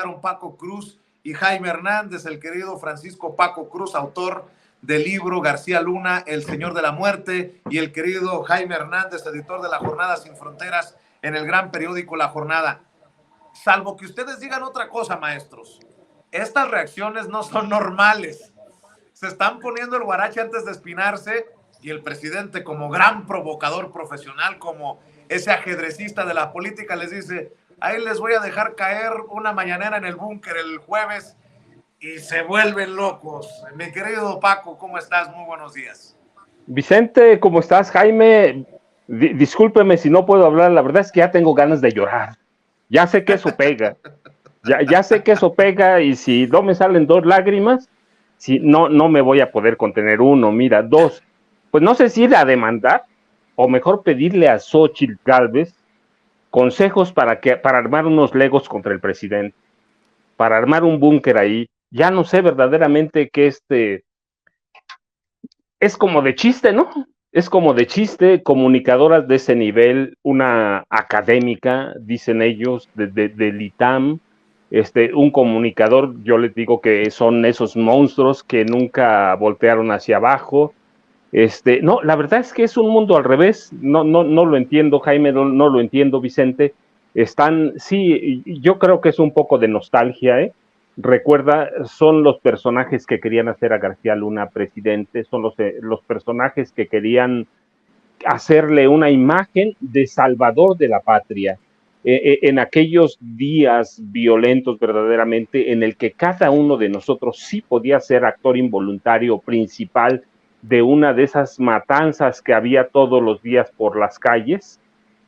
acompañaron Paco Cruz y Jaime Hernández, el querido Francisco Paco Cruz, autor del libro García Luna, El Señor de la Muerte, y el querido Jaime Hernández, editor de La Jornada Sin Fronteras en el gran periódico La Jornada. Salvo que ustedes digan otra cosa, maestros, estas reacciones no son normales. Se están poniendo el guarache antes de espinarse, y el presidente, como gran provocador profesional, como ese ajedrecista de la política, les dice: ahí les voy a dejar caer una mañanera en el búnker el jueves, y se vuelven locos. Mi querido Paco, ¿cómo estás? Muy buenos días. Vicente, ¿cómo estás? Jaime, discúlpeme si no puedo hablar, la verdad es que ya tengo ganas de llorar. Ya sé que eso pega, ya sé que eso pega, y si no me salen 2 lágrimas, si no me voy a poder contener. 1, mira, 2, pues no sé si ir a demandar, o mejor pedirle a Xóchitl Gálvez consejos para armar unos legos contra el presidente, para armar un búnker ahí. Ya no sé verdaderamente qué es como de chiste, ¿no? Es como de chiste, comunicadoras de ese nivel, una académica, dicen ellos, del ITAM, un comunicador, yo les digo que son esos monstruos que nunca voltearon hacia abajo. No, la verdad es que es un mundo al revés, no lo entiendo, Jaime, no lo entiendo, Vicente. Sí, yo creo que es un poco de nostalgia, ¿eh? Recuerda, son los personajes que querían hacer a García Luna presidente, son los personajes que querían hacerle una imagen de salvador de la patria. En aquellos días violentos verdaderamente, en el que cada uno de nosotros sí podía ser actor involuntario principal de una de esas matanzas que había todos los días por las calles.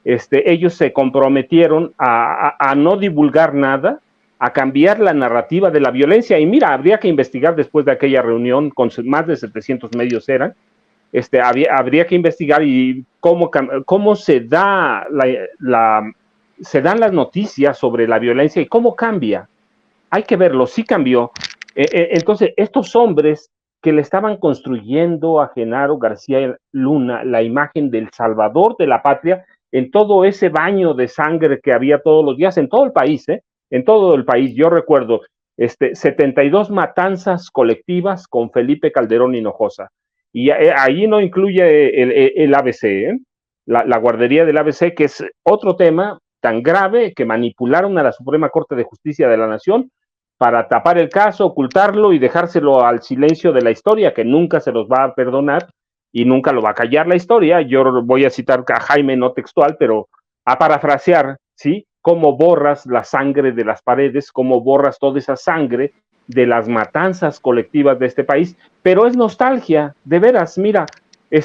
Ellos se comprometieron a no divulgar nada, a cambiar la narrativa de la violencia. Y mira, habría que investigar después de aquella reunión, con más de 700 medios eran, habría que investigar y cómo se se dan las noticias sobre la violencia y cómo cambia. Hay que verlo, sí cambió. Entonces, estos hombres que le estaban construyendo a Genaro García Luna la imagen del salvador de la patria, en todo ese baño de sangre que había todos los días, en todo el país, en todo el país. Yo recuerdo 72 matanzas colectivas con Felipe Calderón Hinojosa. Y ahí no incluye el ABC, la guardería del ABC, que es otro tema tan grave que manipularon a la Suprema Corte de Justicia de la Nación para tapar el caso, ocultarlo y dejárselo al silencio de la historia, que nunca se los va a perdonar y nunca lo va a callar la historia. Yo voy a citar a Jaime, no textual, pero a parafrasear, ¿sí? Cómo borras la sangre de las paredes, cómo borras toda esa sangre de las matanzas colectivas de este país, pero es nostalgia, de veras. Mira,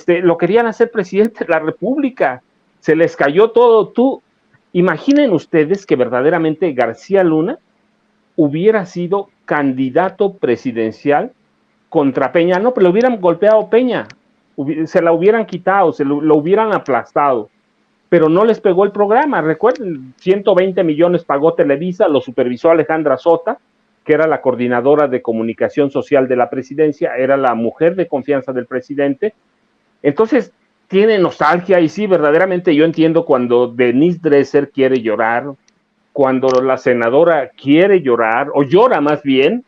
lo querían hacer presidente de la República, se les cayó todo. Imaginen ustedes que verdaderamente García Luna hubiera sido candidato presidencial contra Peña. No, pero le hubieran golpeado Peña, se la hubieran quitado, lo hubieran aplastado, pero no les pegó el programa. Recuerden, 120 millones pagó Televisa, lo supervisó Alejandra Sota, que era la coordinadora de comunicación social de la presidencia, era la mujer de confianza del presidente. Entonces, tiene nostalgia, y sí, verdaderamente yo entiendo cuando Denise Dresser quiere llorar, cuando la senadora quiere llorar, o llora más bien,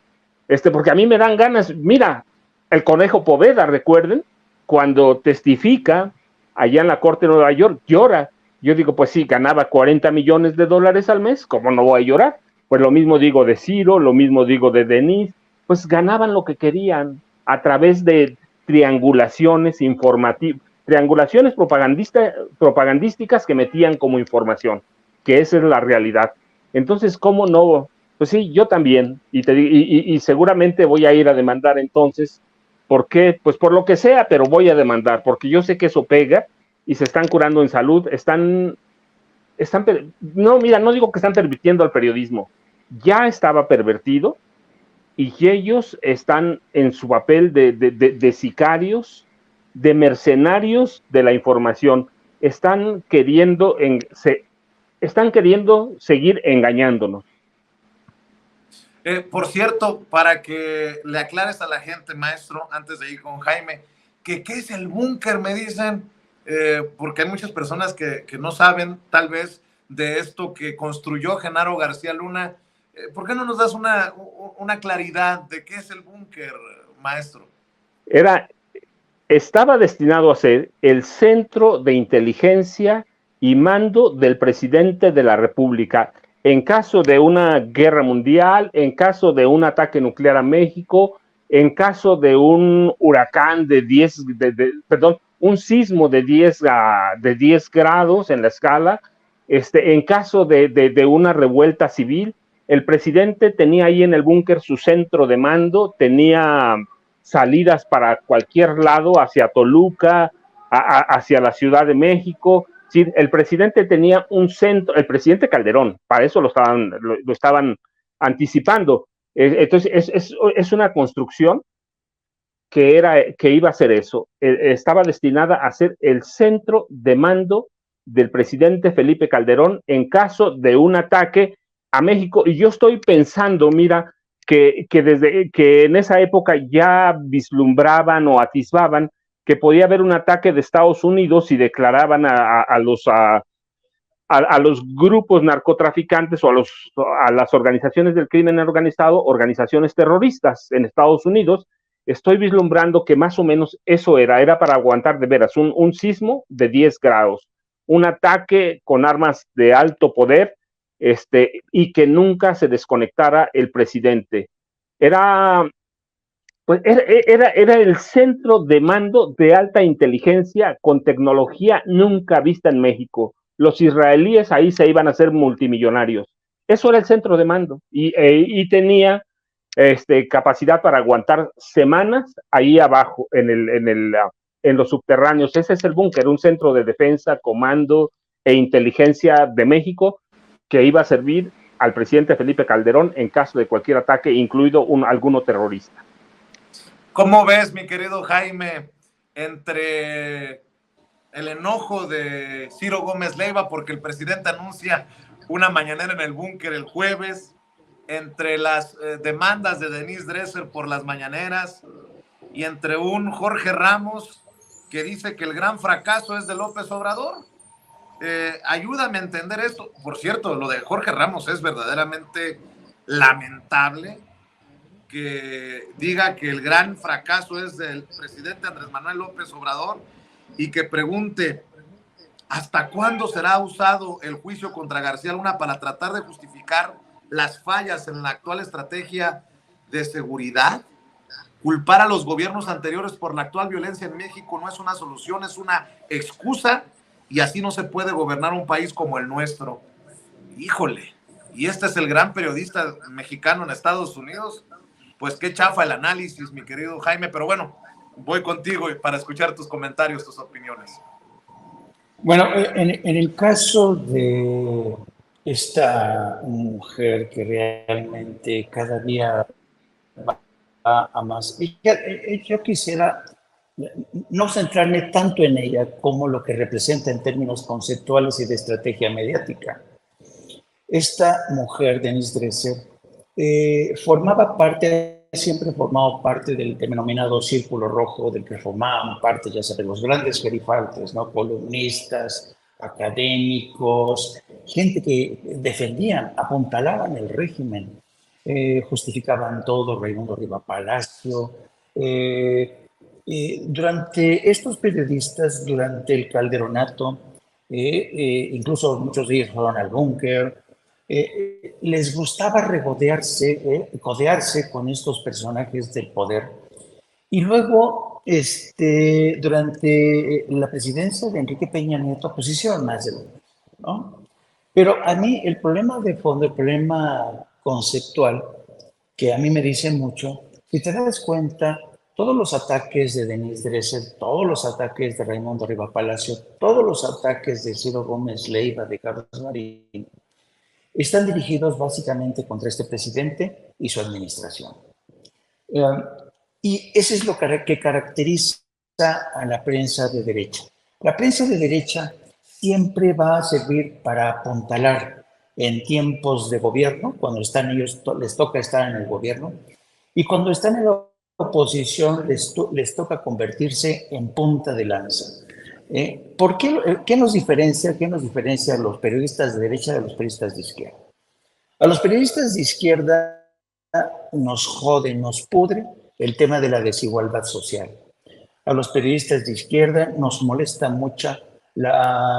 porque a mí me dan ganas. Mira, el Conejo Poveda, recuerden, cuando testifica allá en la Corte de Nueva York, llora. Yo digo, pues sí, ganaba $40 millones al mes, ¿cómo no voy a llorar? Pues lo mismo digo de Ciro, lo mismo digo de Denise, pues ganaban lo que querían a través de triangulaciones informativas, triangulaciones propagandísticas que metían como información, que esa es la realidad. Entonces, ¿cómo no? Pues sí, yo también, y seguramente voy a ir a demandar entonces. ¿Por qué? Pues por lo que sea, pero voy a demandar, porque yo sé que eso pega, y se están curando en salud, no, mira, no digo que están pervirtiendo al periodismo, ya estaba pervertido, y ellos están en su papel de sicarios, de mercenarios de la información. Están queriendo seguir engañándonos. Por cierto, para que le aclares a la gente, maestro, antes de ir con Jaime, ¿qué es el búnker? Me dicen, porque hay muchas personas que no saben tal vez de esto que construyó Genaro García Luna. ¿Por qué no nos das una claridad de qué es el búnker, maestro? Estaba destinado a ser el centro de inteligencia y mando del presidente de la República en caso de una guerra mundial, en caso de un ataque nuclear a México, en caso de un huracán un sismo de 10 grados en la escala, en caso de una revuelta civil, el presidente tenía ahí en el búnker su centro de mando, tenía salidas para cualquier lado, hacia Toluca, hacia la Ciudad de México. Sí, el presidente tenía un centro, el presidente Calderón, para eso lo estaban anticipando. Entonces, es una construcción que iba a ser eso. Estaba destinada a ser el centro de mando del presidente Felipe Calderón en caso de un ataque a México. Y yo estoy pensando, mira, desde que en esa época ya vislumbraban o atisbaban que podía haber un ataque de Estados Unidos y declaraban a los grupos narcotraficantes o a las organizaciones del crimen organizado, organizaciones terroristas en Estados Unidos. Estoy vislumbrando que más o menos eso era para aguantar de veras un sismo de 10 grados, un ataque con armas de alto poder, y que nunca se desconectara el presidente. Era el centro de mando de alta inteligencia con tecnología nunca vista en México. Los israelíes ahí se iban a hacer multimillonarios. Eso era el centro de mando y tenía capacidad para aguantar semanas ahí abajo en los subterráneos. Ese es el búnker, un centro de defensa, comando e inteligencia de México que iba a servir al presidente Felipe Calderón en caso de cualquier ataque, incluido alguno terrorista. ¿Cómo ves, mi querido Jaime, entre el enojo de Ciro Gómez Leiva porque el presidente anuncia una mañanera en el búnker el jueves, entre las demandas de Denise Dresser por las mañaneras y entre un Jorge Ramos que dice que el gran fracaso es de López Obrador? Ayúdame a entender esto. Por cierto, lo de Jorge Ramos es verdaderamente lamentable, que diga que el gran fracaso es del presidente Andrés Manuel López Obrador y que pregunte ¿hasta cuándo será usado el juicio contra García Luna para tratar de justificar las fallas en la actual estrategia de seguridad? Culpar a los gobiernos anteriores por la actual violencia en México no es una solución, es una excusa, y así no se puede gobernar un país como el nuestro. Híjole, y este es el gran periodista mexicano en Estados Unidos. Pues qué chafa el análisis, mi querido Jaime, pero bueno, voy contigo para escuchar tus comentarios, tus opiniones. Bueno, en el caso de esta mujer que realmente cada día va a más, yo quisiera no centrarme tanto en ella como lo que representa en términos conceptuales y de estrategia mediática. Esta mujer, Denise Dresser, siempre formado parte del denominado Círculo Rojo, del que formaban parte, ya sabes, los grandes gerifaltes, ¿no? Columnistas, académicos, gente que defendían, apuntalaban el régimen, justificaban todo, Raimundo Riva Palacio. Durante estos periodistas, durante el calderonato, incluso muchos de ellos fueron al búnker, les gustaba codearse con estos personajes del poder. Y luego, durante la presidencia de Enrique Peña Nieto, pues hicieron más de lo mismo, ¿no? Pero a mí el problema de fondo, el problema conceptual, que a mí me dice mucho, si te das cuenta, todos los ataques de Denise Dresser, todos los ataques de Raimundo Riva Palacio, todos los ataques de Ciro Gómez Leiva, de Carlos Marín, están dirigidos básicamente contra este presidente y su administración. Y eso es lo que caracteriza a la prensa de derecha. La prensa de derecha siempre va a servir para apuntalar en tiempos de gobierno, cuando les toca estar en el gobierno, y cuando están en la oposición les toca convertirse en punta de lanza. ¿Qué nos diferencia a los periodistas de derecha de los periodistas de izquierda? A los periodistas de izquierda nos jode, nos pudre el tema de la desigualdad social. A los periodistas de izquierda nos molesta mucho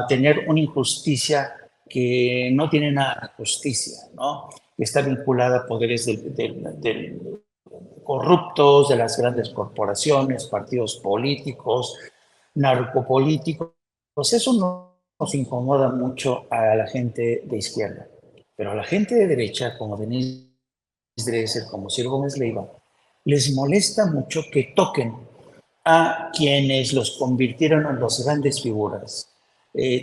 tener una injusticia que no tiene nada de justicia, ¿no? Que está vinculada a poderes del corruptos, de las grandes corporaciones, partidos políticos, narcopolíticos. Pues eso no nos incomoda mucho a la gente de izquierda. Pero a la gente de derecha, como Denise Dresser, como Ciro Gómez Leiva, les molesta mucho que toquen a quienes los convirtieron en las grandes figuras.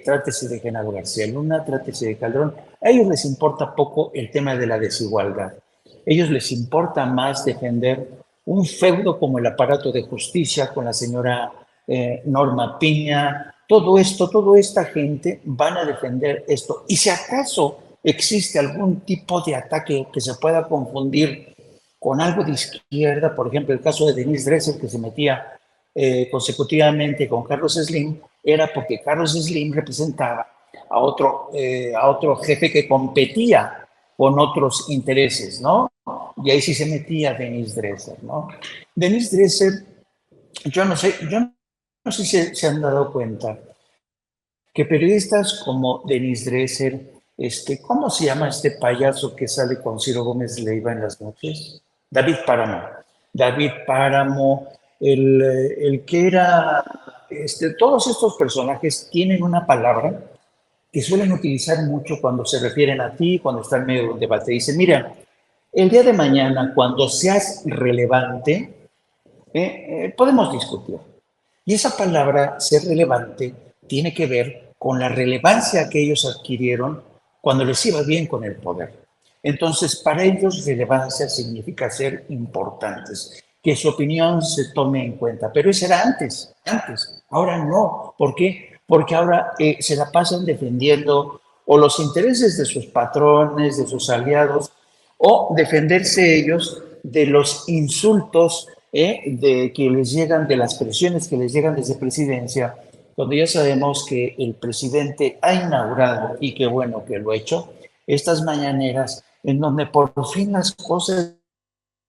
Trátese de Genaro García Luna, trátese de Calderón. A ellos les importa poco el tema de la desigualdad. A ellos les importa más defender un feudo como el aparato de justicia con la señora Norma Piña. Todo esto, toda esta gente van a defender esto. Y si acaso existe algún tipo de ataque que se pueda confundir con algo de izquierda, por ejemplo, el caso de Denise Dresser, que se metía consecutivamente con Carlos Slim, era porque Carlos Slim representaba a otro jefe que competía con otros intereses, ¿no? Y ahí sí se metía Denise Dresser, ¿no? Denise Dresser, yo no sé si se han dado cuenta que periodistas como Denise Dresser, ¿cómo se llama este payaso que sale con Ciro Gómez Leiva en las noches? David Páramo. David Páramo, el que era, todos estos personajes tienen una palabra que suelen utilizar mucho cuando se refieren a ti, cuando están en medio de un debate. Dicen, mira, el día de mañana, cuando seas relevante, podemos discutir. Y esa palabra, ser relevante, tiene que ver con la relevancia que ellos adquirieron cuando les iba bien con el poder. Entonces, para ellos, relevancia significa ser importantes, que su opinión se tome en cuenta. Pero eso era antes. Ahora no. ¿Por qué? Porque ahora se la pasan defendiendo o los intereses de sus patrones, de sus aliados, o defenderse ellos de los insultos de que les llegan, de las presiones que les llegan desde presidencia, cuando ya sabemos que el presidente ha inaugurado, y qué bueno que lo ha hecho, estas mañaneras en donde por fin las cosas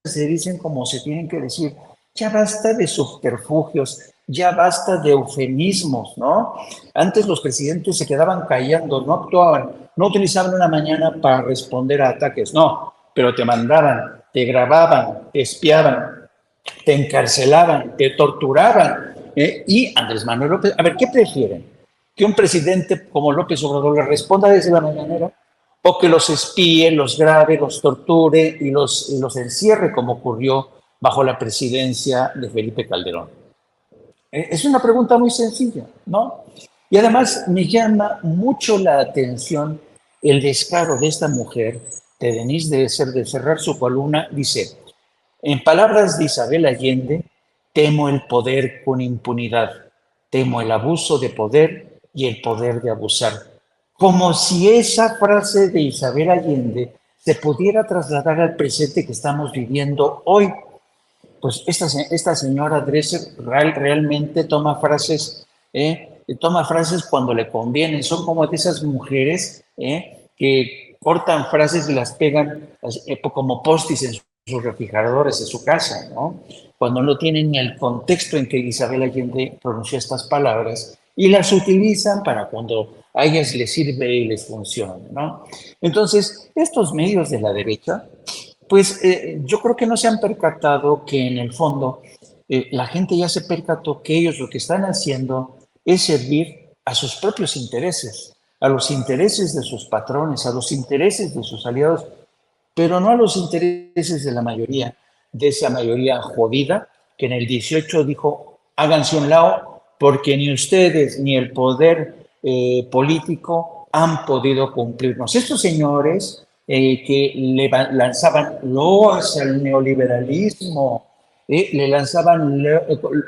se dicen como se tienen que decir. Ya basta de subterfugios, ya basta de eufemismos, ¿no? Antes los presidentes se quedaban callando, no actuaban, no utilizaban una mañana para responder a ataques, no, pero te mandaban, te grababan, te espiaban, te encarcelaban, te torturaban. Y Andrés Manuel López, a ver, ¿qué prefieren? ¿Que un presidente como López Obrador le responda desde la mañanera? ¿O que los espíe, los grabe, los torture y los encierre como ocurrió bajo la presidencia de Felipe Calderón? Es una pregunta muy sencilla, ¿no? Y además me llama mucho la atención el descaro de esta mujer, de Denise Dresser, de cerrar su columna, dice, en palabras de Isabel Allende, temo el poder con impunidad, temo el abuso de poder y el poder de abusar. Como si esa frase de Isabel Allende se pudiera trasladar al presente que estamos viviendo hoy. Pues esta señora Dresser realmente toma frases cuando le conviene. Son como de esas mujeres que cortan frases y las pegan como postis en sus refrigeradores de su casa, ¿no? Cuando no tienen ni el contexto en que Isabel Allende pronunció estas palabras y las utilizan para cuando a ellas les sirve y les funciona, ¿no? Entonces, estos medios de la derecha, pues yo creo que no se han percatado que en el fondo la gente ya se percató que ellos lo que están haciendo es servir a sus propios intereses, a los intereses de sus patrones, a los intereses de sus aliados, pero no a los intereses de esa mayoría jodida que en el 18 dijo, háganse un lado porque ni ustedes ni el poder político han podido cumplirnos. Estos señores que lanzaban loas al neoliberalismo, le lanzaban,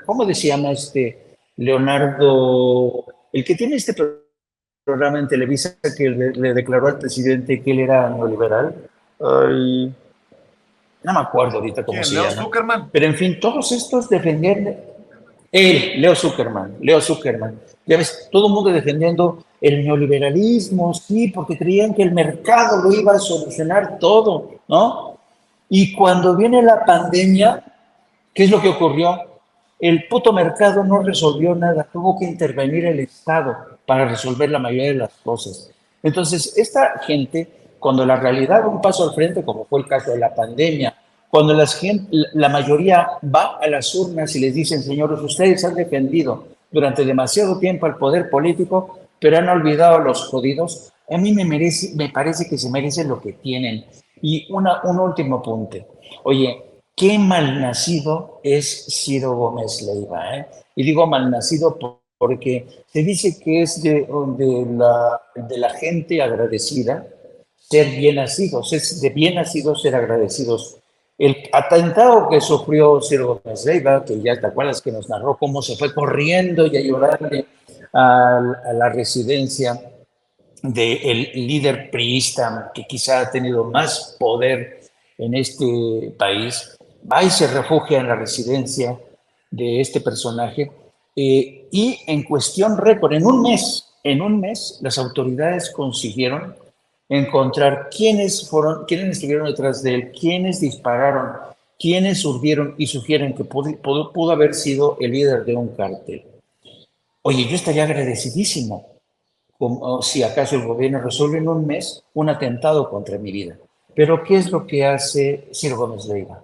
¿cómo se llama Leonardo, el que tiene este programa en Televisa que le declaró al presidente que él era neoliberal? Ay, no me acuerdo ahorita cómo ¿Quién? se ¿Leo llama. Zuckerman? Pero en fin, todos estos defendían Leo Zuckerman. Ya ves, todo el mundo defendiendo el neoliberalismo, sí, porque creían que el mercado lo iba a solucionar todo, ¿no? Y cuando viene la pandemia, ¿qué es lo que ocurrió? El puto mercado no resolvió nada, tuvo que intervenir el Estado para resolver la mayoría de las cosas. Entonces, esta gente, cuando la realidad da un paso al frente, como fue el caso de la pandemia, cuando la mayoría va a las urnas y les dicen, señores, ustedes han defendido durante demasiado tiempo al poder político, pero han olvidado a los jodidos, a mí me parece que se merecen lo que tienen. Y un último apunte. Oye, qué malnacido es Ciro Gómez Leiva, ¿eh? Y digo malnacido porque se dice que es de la gente agradecida ser bien nacidos, es de bien nacidos ser agradecidos. El atentado que sufrió Ciro Gómez Leiva, que ya te acuerdas que nos narró cómo se fue corriendo y a llorarle a la residencia del líder priista que quizá ha tenido más poder en este país, va y se refugia en la residencia de este personaje y en cuestión récord, en un mes, las autoridades consiguieron encontrar quiénes estuvieron detrás de él, quiénes dispararon, quiénes surgieron y sugieren que pudo haber sido el líder de un cártel. Oye, yo estaría agradecidísimo como si acaso el gobierno resuelve en un mes un atentado contra mi vida. Pero ¿qué es lo que hace Ciro Gómez Leiva?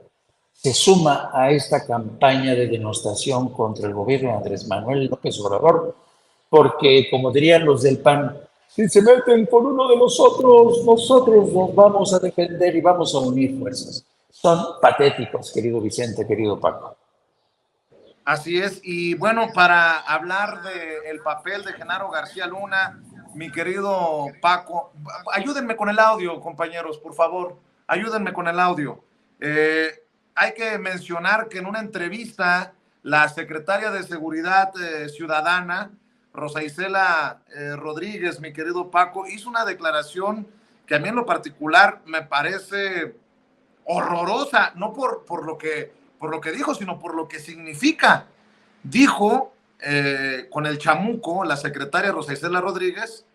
Se suma a esta campaña de denostación contra el gobierno de Andrés Manuel López Obrador, porque, como dirían los del PAN, si se meten con uno de nosotros nos vamos a defender y vamos a unir fuerzas. Son patéticos, querido Vicente, querido Paco. Así es, y bueno, para hablar del papel de Genaro García Luna, mi querido Paco, ayúdenme con el audio, compañeros, por favor, ayúdenme con el audio. Hay que mencionar que en una entrevista, la secretaria de Seguridad Ciudadana, Rosa Isela Rodríguez, mi querido Paco, hizo una declaración que a mí en lo particular me parece horrorosa, no por lo que dijo, sino por lo que significa. Dijo con el chamuco, la secretaria Rosa Isela Rodríguez,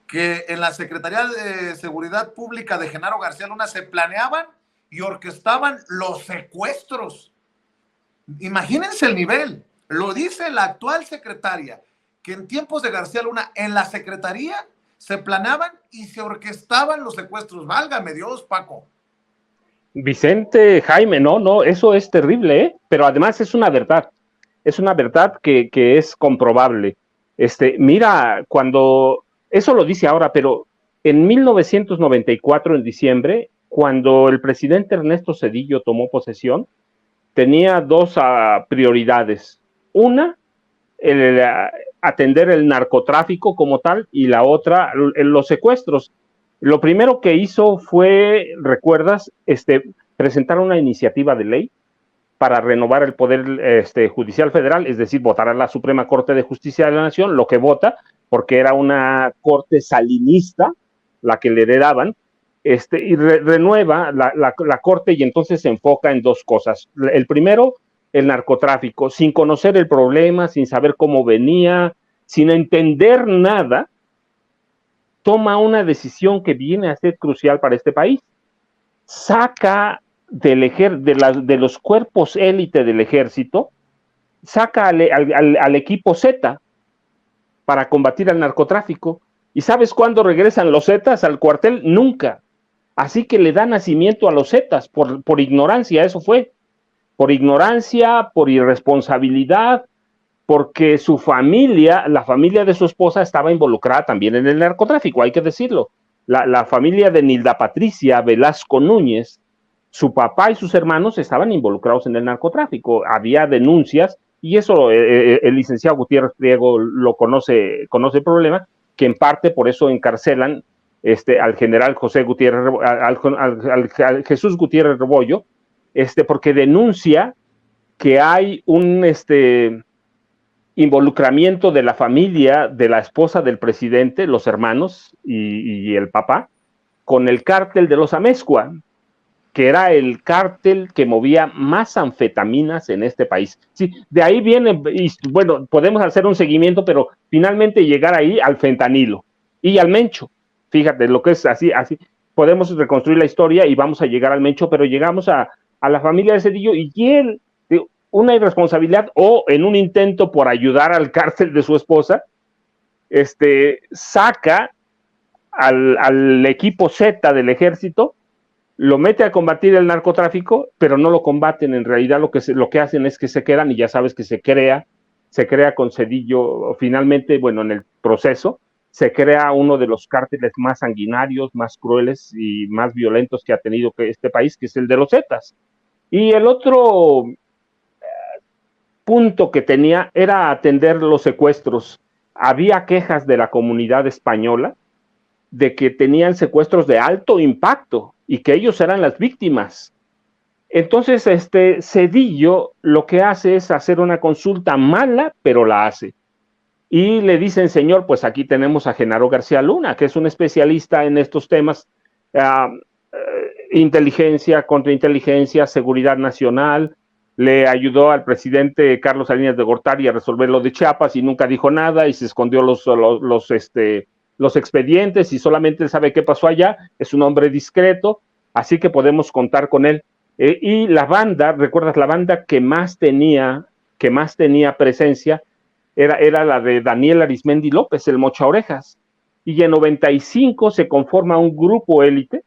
que en la Secretaría de Seguridad Pública de Genaro García Luna se planeaban y orquestaban los secuestros. Imagínense el nivel. Lo dice la actual secretaria, que en tiempos de García Luna, en la Secretaría se planeaban y se orquestaban los secuestros. Válgame Dios, Paco. Vicente, Jaime, no, eso es terrible, ¿eh? Pero además es una verdad que es comprobable. Mira, cuando, eso lo dice ahora, pero en 1994, en diciembre, cuando el presidente Ernesto Zedillo tomó posesión, tenía dos prioridades. Una, atender el narcotráfico como tal, y la otra, los secuestros. Lo primero que hizo fue, ¿recuerdas? Presentar una iniciativa de ley para renovar el Poder Judicial Federal, es decir, votar a la Suprema Corte de Justicia de la Nación, lo que vota, porque era una corte salinista la que le heredaban, y renueva la corte y entonces se enfoca en dos cosas. El primero, el narcotráfico, sin conocer el problema, sin saber cómo venía, sin entender nada, toma una decisión que viene a ser crucial para este país. Saca de los cuerpos élite del ejército, saca al equipo Z para combatir al narcotráfico. ¿Y sabes cuándo regresan los Zetas al cuartel? Nunca. Así que le da nacimiento a los Zetas por ignorancia, eso fue. Por ignorancia, por irresponsabilidad, porque su familia, la familia de su esposa, estaba involucrada también en el narcotráfico, hay que decirlo. La familia de Nilda Patricia Velasco Núñez, su papá y sus hermanos estaban involucrados en el narcotráfico. Había denuncias, y eso el licenciado Gutiérrez Priego lo conoce el problema, que en parte por eso encarcelan al general José Gutiérrez, al Jesús Gutiérrez Rebollo, porque denuncia que hay un involucramiento de la familia de la esposa del presidente, los hermanos y el papá, con el cártel de los Amezcua. que era el cártel que movía más anfetaminas en este país. Sí, de ahí viene, y bueno, podemos hacer un seguimiento, pero finalmente llegar ahí al fentanilo y al mencho. Fíjate, lo que es así, podemos reconstruir la historia y vamos a llegar al mencho, pero llegamos a la familia de Zedillo y él, una irresponsabilidad o en un intento por ayudar al cártel de su esposa, saca al equipo Z del ejército, lo mete a combatir el narcotráfico, pero no lo combaten. En realidad lo que hacen es que se quedan, y ya sabes que se crea con Zedillo, finalmente, bueno, en el proceso, se crea uno de los cárteles más sanguinarios, más crueles y más violentos que ha tenido este país, que es el de los Zetas. Y el otro punto que tenía era atender los secuestros. Había quejas de la comunidad española de que tenían secuestros de alto impacto y que ellos eran las víctimas. Entonces, Zedillo lo que hace es hacer una consulta mala, pero la hace. Y le dicen, señor, pues aquí tenemos a Genaro García Luna, que es un especialista en estos temas, inteligencia, contrainteligencia, seguridad nacional. Le ayudó al presidente Carlos Salinas de Gortari a resolver lo de Chiapas y nunca dijo nada y se escondió los expedientes y solamente él sabe qué pasó allá. Es un hombre discreto, así que podemos contar con él. Y la banda, ¿recuerdas? La banda que más tenía presencia era la de Daniel Arismendi López, el Mocha Orejas. Y en 95 se conforma un grupo élite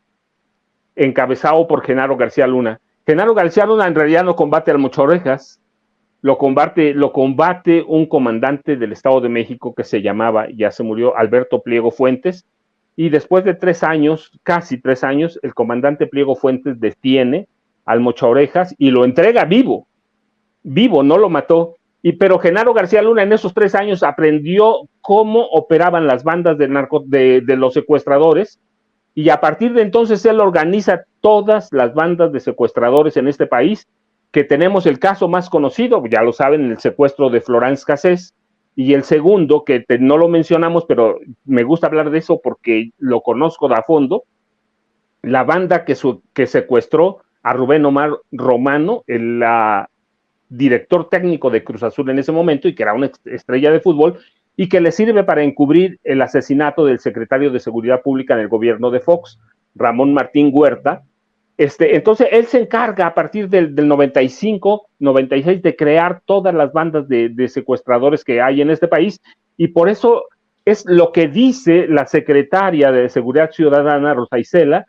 encabezado por Genaro García Luna. Genaro García Luna en realidad no combate al Mocha Orejas, lo combate un comandante del Estado de México que se llamaba, ya se murió, Alberto Pliego Fuentes, y después de casi 3 años, el comandante Pliego Fuentes detiene al Mocha Orejas y lo entrega vivo, no lo mató. Pero Genaro García Luna en esos 3 años aprendió cómo operaban las bandas de los secuestradores, y a partir de entonces él organiza todas las bandas de secuestradores en este país, que tenemos el caso más conocido, ya lo saben, el secuestro de Florence Cassés, y el segundo, que no lo mencionamos, pero me gusta hablar de eso porque lo conozco a fondo, la banda que secuestró a Rubén Omar Romano, el director técnico de Cruz Azul en ese momento, y que era una estrella de fútbol, y que le sirve para encubrir el asesinato del secretario de Seguridad Pública en el gobierno de Fox, Ramón Martín Huerta. Entonces él se encarga a partir del 95, 96 de crear todas las bandas de secuestradores que hay en este país, y por eso es lo que dice la secretaria de Seguridad Ciudadana, Rosa Isela,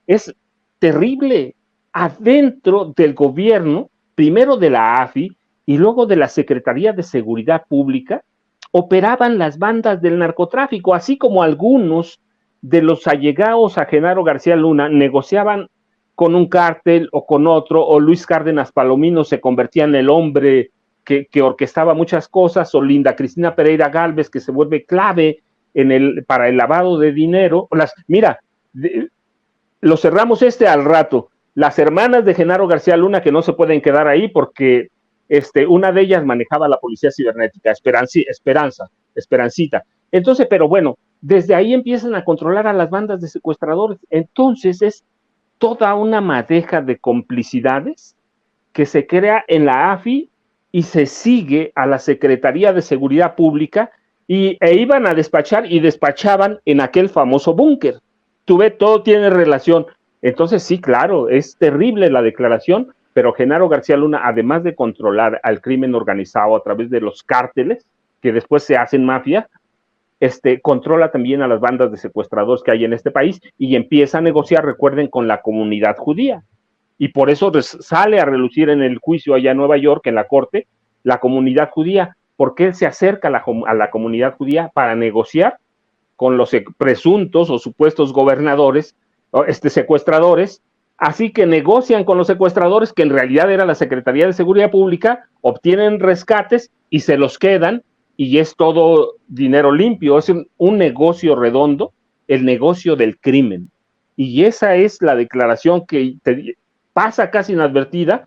es terrible. Adentro del gobierno, primero de la AFI y luego de la Secretaría de Seguridad Pública, operaban las bandas del narcotráfico, así como algunos de los allegados a Genaro García Luna negociaban con un cártel o con otro, o Luis Cárdenas Palomino se convertía en el hombre que orquestaba muchas cosas, o Linda Cristina Pereira Gálvez, que se vuelve clave para el lavado de dinero. Lo cerramos al rato. Las hermanas de Genaro García Luna, que no se pueden quedar ahí porque una de ellas manejaba la policía cibernética, Esperancita. Entonces, pero bueno, desde ahí empiezan a controlar a las bandas de secuestradores. Entonces es toda una madeja de complicidades que se crea en la AFI y se sigue a la Secretaría de Seguridad Pública e iban a despachar y despachaban en aquel famoso búnker. Tú ves, todo tiene relación. Entonces sí, claro, es terrible la declaración, pero Genaro García Luna, además de controlar al crimen organizado a través de los cárteles, que después se hacen mafia, controla también a las bandas de secuestradores que hay en este país y empieza a negociar, recuerden, con la comunidad judía. Y por eso sale a relucir en el juicio allá en Nueva York, en la corte, la comunidad judía, porque él se acerca a la comunidad judía para negociar con los presuntos o supuestos gobernadores, secuestradores. Así que negocian con los secuestradores, que en realidad era la Secretaría de Seguridad Pública, obtienen rescates y se los quedan, y es todo dinero limpio. Es un negocio redondo, el negocio del crimen. Y esa es la declaración que pasa casi inadvertida,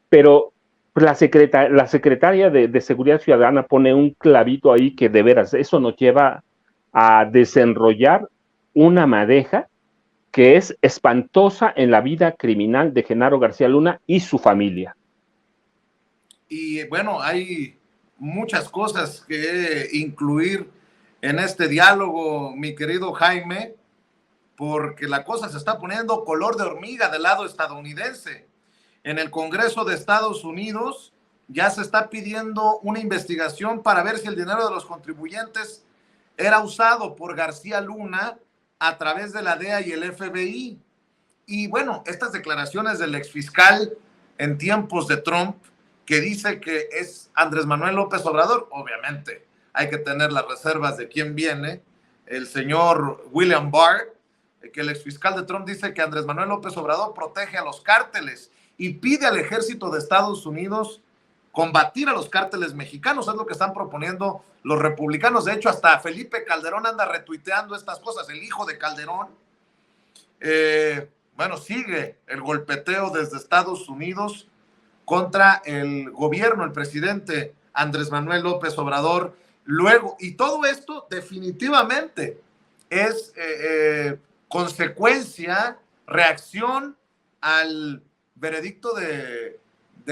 pero la secretaria de Seguridad Ciudadana pone un clavito ahí que de veras, eso nos lleva a desenrollar una madeja que es espantosa en la vida criminal de Genaro García Luna y su familia. Y bueno, hay muchas cosas que incluir en este diálogo, mi querido Jaime, porque la cosa se está poniendo color de hormiga del lado estadounidense. En el Congreso de Estados Unidos ya se está pidiendo una investigación para ver si el dinero de los contribuyentes era usado por García Luna a través de la DEA y el FBI. Y bueno, estas declaraciones del exfiscal en tiempos de Trump, que dice que es Andrés Manuel López Obrador, obviamente hay que tener las reservas de quién viene, el señor William Barr, que el exfiscal de Trump dice que Andrés Manuel López Obrador protege a los cárteles y pide al ejército de Estados Unidos combatir a los cárteles mexicanos. Es lo que están proponiendo los republicanos. De hecho, hasta Felipe Calderón anda retuiteando estas cosas, el hijo de Calderón. Bueno, sigue el golpeteo desde Estados Unidos contra el gobierno, el presidente Andrés Manuel López Obrador. Luego, y todo esto definitivamente es consecuencia, reacción al veredicto de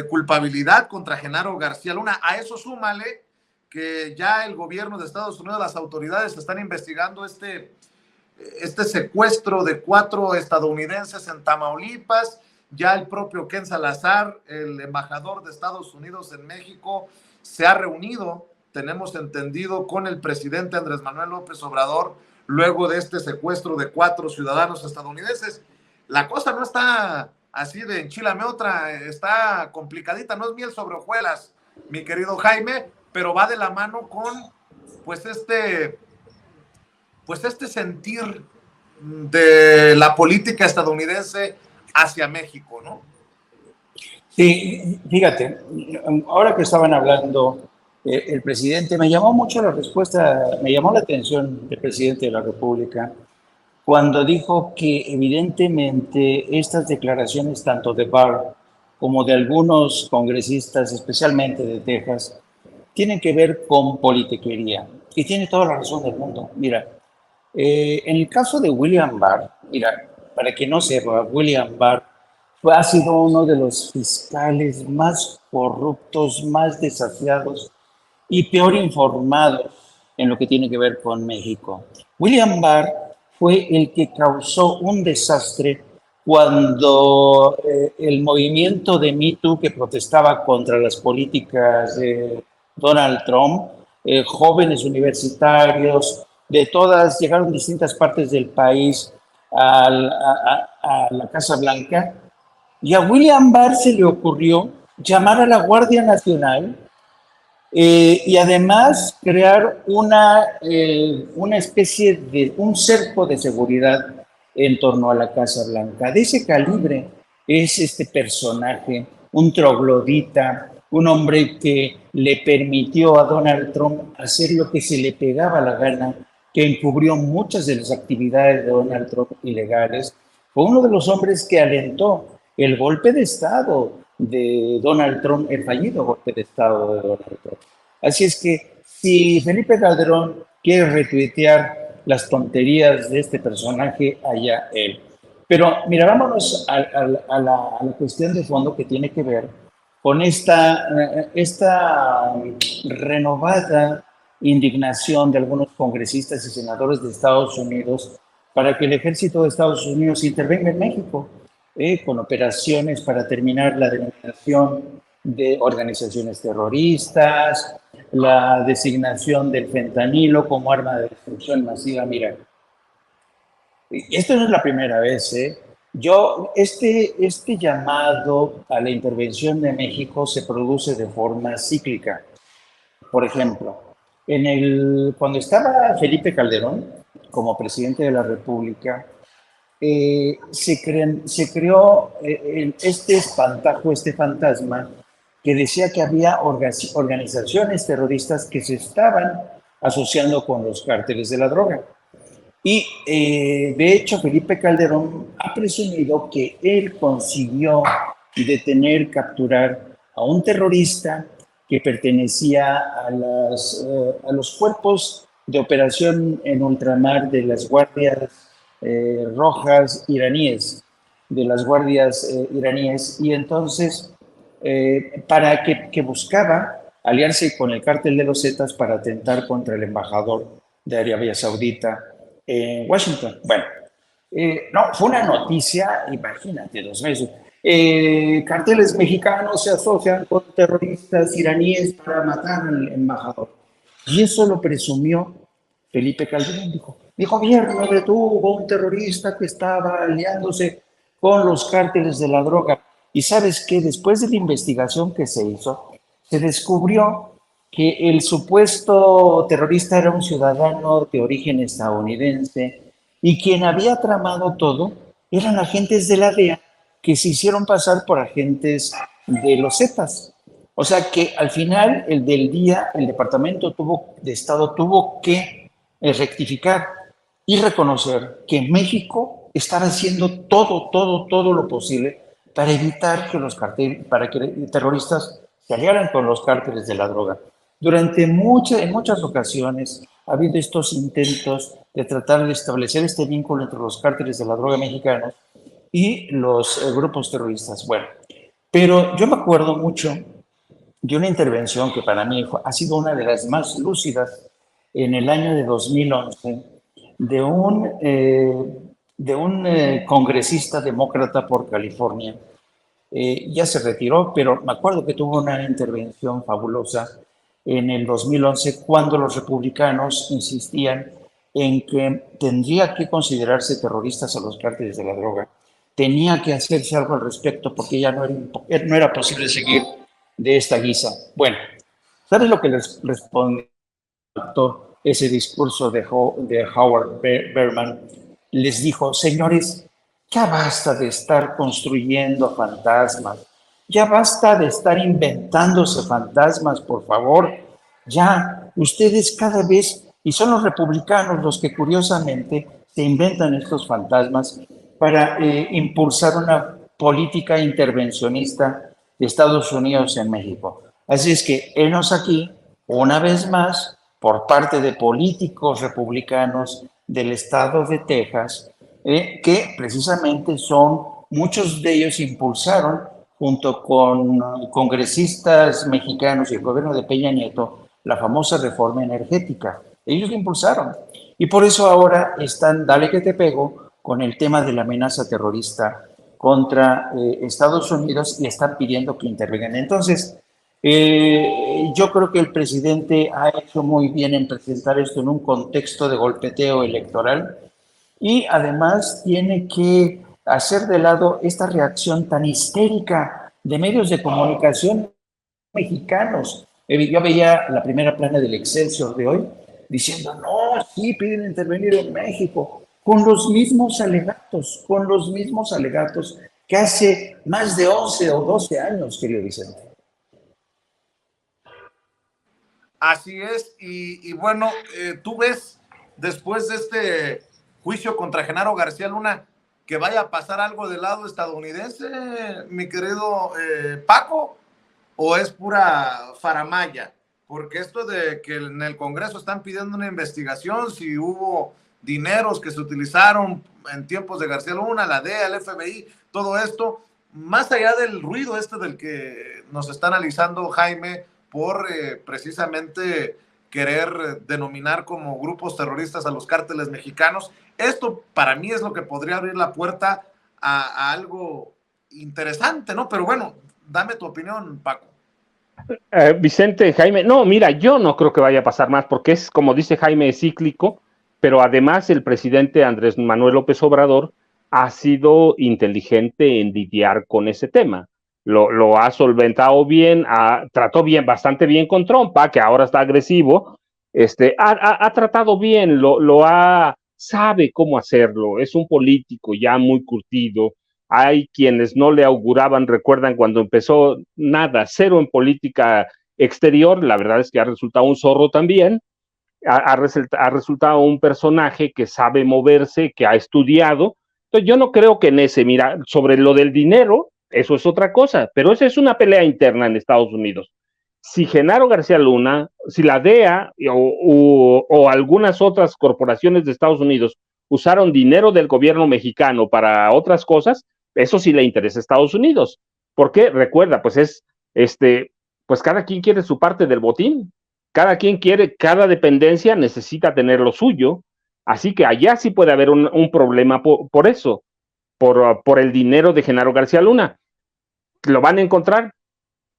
culpabilidad contra Genaro García Luna. A eso súmale que ya el gobierno de Estados Unidos, las autoridades están investigando este secuestro de 4 estadounidenses en Tamaulipas. Ya el propio Ken Salazar, el embajador de Estados Unidos en México, se ha reunido, tenemos entendido, con el presidente Andrés Manuel López Obrador luego de este secuestro de 4 ciudadanos estadounidenses. La cosa no está así de enchilame otra, está complicadita, no es miel sobre hojuelas, mi querido Jaime, pero va de la mano con pues este sentir de la política estadounidense hacia México, ¿no? Sí, fíjate, ahora que estaban hablando el presidente, me llamó mucho la respuesta, me llamó la atención el presidente de la República cuando dijo que evidentemente estas declaraciones, tanto de Barr como de algunos congresistas, especialmente de Texas, tienen que ver con politiquería. Y tiene toda la razón del mundo. Mira, en el caso de William Barr, mira, para que no sepa, William Barr ha sido uno de los fiscales más corruptos, más desafiados y peor informados en lo que tiene que ver con México. William Barr fue el que causó un desastre cuando el movimiento de Me Too, que protestaba contra las políticas de Donald Trump, jóvenes universitarios de todas, llegaron de distintas partes del país a la Casa Blanca, y a William Barr se le ocurrió llamar a la Guardia Nacional y además crear una especie de un cerco de seguridad en torno a la Casa Blanca. De ese calibre es este personaje, un troglodita, un hombre que le permitió a Donald Trump hacer lo que se le pegaba la gana, que encubrió muchas de las actividades de Donald Trump ilegales. Fue uno de los hombres que alentó el golpe de Estado de Donald Trump, el fallido golpe de Estado de Donald Trump. Así es que si Felipe Calderón quiere retuitear las tonterías de este personaje, allá él. Pero mira, vámonos a la cuestión de fondo que tiene que ver con esta renovada indignación de algunos congresistas y senadores de Estados Unidos para que el ejército de Estados Unidos intervenga en México con operaciones para terminar la denominación de organizaciones terroristas, la designación del fentanilo como arma de destrucción masiva. Mira, esto no es la primera vez, ¿eh? Este llamado a la intervención de México se produce de forma cíclica. Por ejemplo, cuando estaba Felipe Calderón como presidente de la República, se creó este espantajo, este fantasma que decía que había organizaciones terroristas que se estaban asociando con los cárteles de la droga. Y de hecho Felipe Calderón ha presumido que él consiguió detener, capturar a un terrorista que pertenecía a los cuerpos de operación en ultramar de las guardias rojas iraníes, de las guardias iraníes, y entonces para que buscaba aliarse con el cártel de los Zetas para atentar contra el embajador de Arabia Saudita en Washington. Bueno, no, fue una noticia, imagínate, 2 meses. Carteles mexicanos se asocian con terroristas iraníes para matar al embajador. Y eso lo presumió Felipe Calderón. Dijo, mi gobierno detuvo a un terrorista que estaba aliándose con los cárteles de la droga. Y sabes que después de la investigación que se hizo, se descubrió que el supuesto terrorista era un ciudadano de origen estadounidense y quien había tramado todo eran agentes de la DEA que se hicieron pasar por agentes de los Zetas. O sea que al final el del día el Departamento de Estado tuvo que rectificar y reconocer que México estaba haciendo todo lo posible para evitar que los terroristas se aliaran con los cárteles de la droga. En muchas ocasiones ha habido estos intentos de tratar de establecer este vínculo entre los cárteles de la droga mexicanos y los grupos terroristas. Bueno, pero yo me acuerdo mucho de una intervención que para mí ha sido una de las más lúcidas en el año de 2011 de un congresista demócrata por California. Ya se retiró, pero me acuerdo que tuvo una intervención fabulosa en el 2011 cuando los republicanos insistían en que tendría que considerarse terroristas a los cárteles de la droga, tenía que hacerse algo al respecto porque ya no era posible seguir de esta guisa. Bueno, ¿sabes lo que les respondió ese discurso de Howard Berman? Les dijo, señores, ya basta de estar construyendo fantasmas, ya basta de estar inventándose fantasmas, por favor. Ya, ustedes cada vez, y son los republicanos los que curiosamente se inventan estos fantasmas para impulsar una política intervencionista de Estados Unidos en México. Así es que henos aquí, una vez más, por parte de políticos republicanos del estado de Texas, que precisamente muchos de ellos impulsaron, junto con congresistas mexicanos y el gobierno de Peña Nieto, la famosa reforma energética. Ellos lo impulsaron. Y por eso ahora están, dale que te pego, con el tema de la amenaza terrorista contra Estados Unidos y están pidiendo que intervengan. Entonces, yo creo que el presidente ha hecho muy bien en presentar esto en un contexto de golpeteo electoral y además tiene que hacer de lado esta reacción tan histérica de medios de comunicación mexicanos. Yo veía la primera plana del Excelsior de hoy diciendo, no, sí, piden intervenir en México, con los mismos alegatos que hace más de 11 o 12 años, querido Vicente. Así es, y bueno, tú ves después de este juicio contra Genaro García Luna que vaya a pasar algo del lado estadounidense, mi querido Paco, o es pura faramaya, porque esto de que en el Congreso están pidiendo una investigación si hubo dineros que se utilizaron en tiempos de García Luna, la DEA, el FBI, todo esto, más allá del ruido del que nos está analizando Jaime, por precisamente querer denominar como grupos terroristas a los cárteles mexicanos. Esto para mí es lo que podría abrir la puerta a algo interesante, ¿no? Pero bueno, dame tu opinión, Paco. Vicente, Jaime, no, mira, yo no creo que vaya a pasar más porque es, como dice Jaime, es cíclico, pero además el presidente Andrés Manuel López Obrador ha sido inteligente en lidiar con ese tema. Lo ha solventado bien, trató bastante bien con Trump, que ahora está agresivo, ha tratado bien, sabe cómo hacerlo, es un político ya muy curtido. Hay quienes no le auguraban, recuerdan cuando empezó cero en política exterior, la verdad es que ha resultado un zorro también, ha resultado un personaje que sabe moverse, que ha estudiado. Entonces yo no creo que mira, sobre lo del dinero, eso es otra cosa, pero esa es una pelea interna en Estados Unidos. Si Genaro García Luna, si la DEA o algunas otras corporaciones de Estados Unidos usaron dinero del gobierno mexicano para otras cosas, eso sí le interesa a Estados Unidos. Porque recuerda, pues pues cada quien quiere su parte del botín, cada quien quiere, cada dependencia necesita tener lo suyo, así que allá sí puede haber un problema por eso, por el dinero de Genaro García Luna. ¿Lo van a encontrar?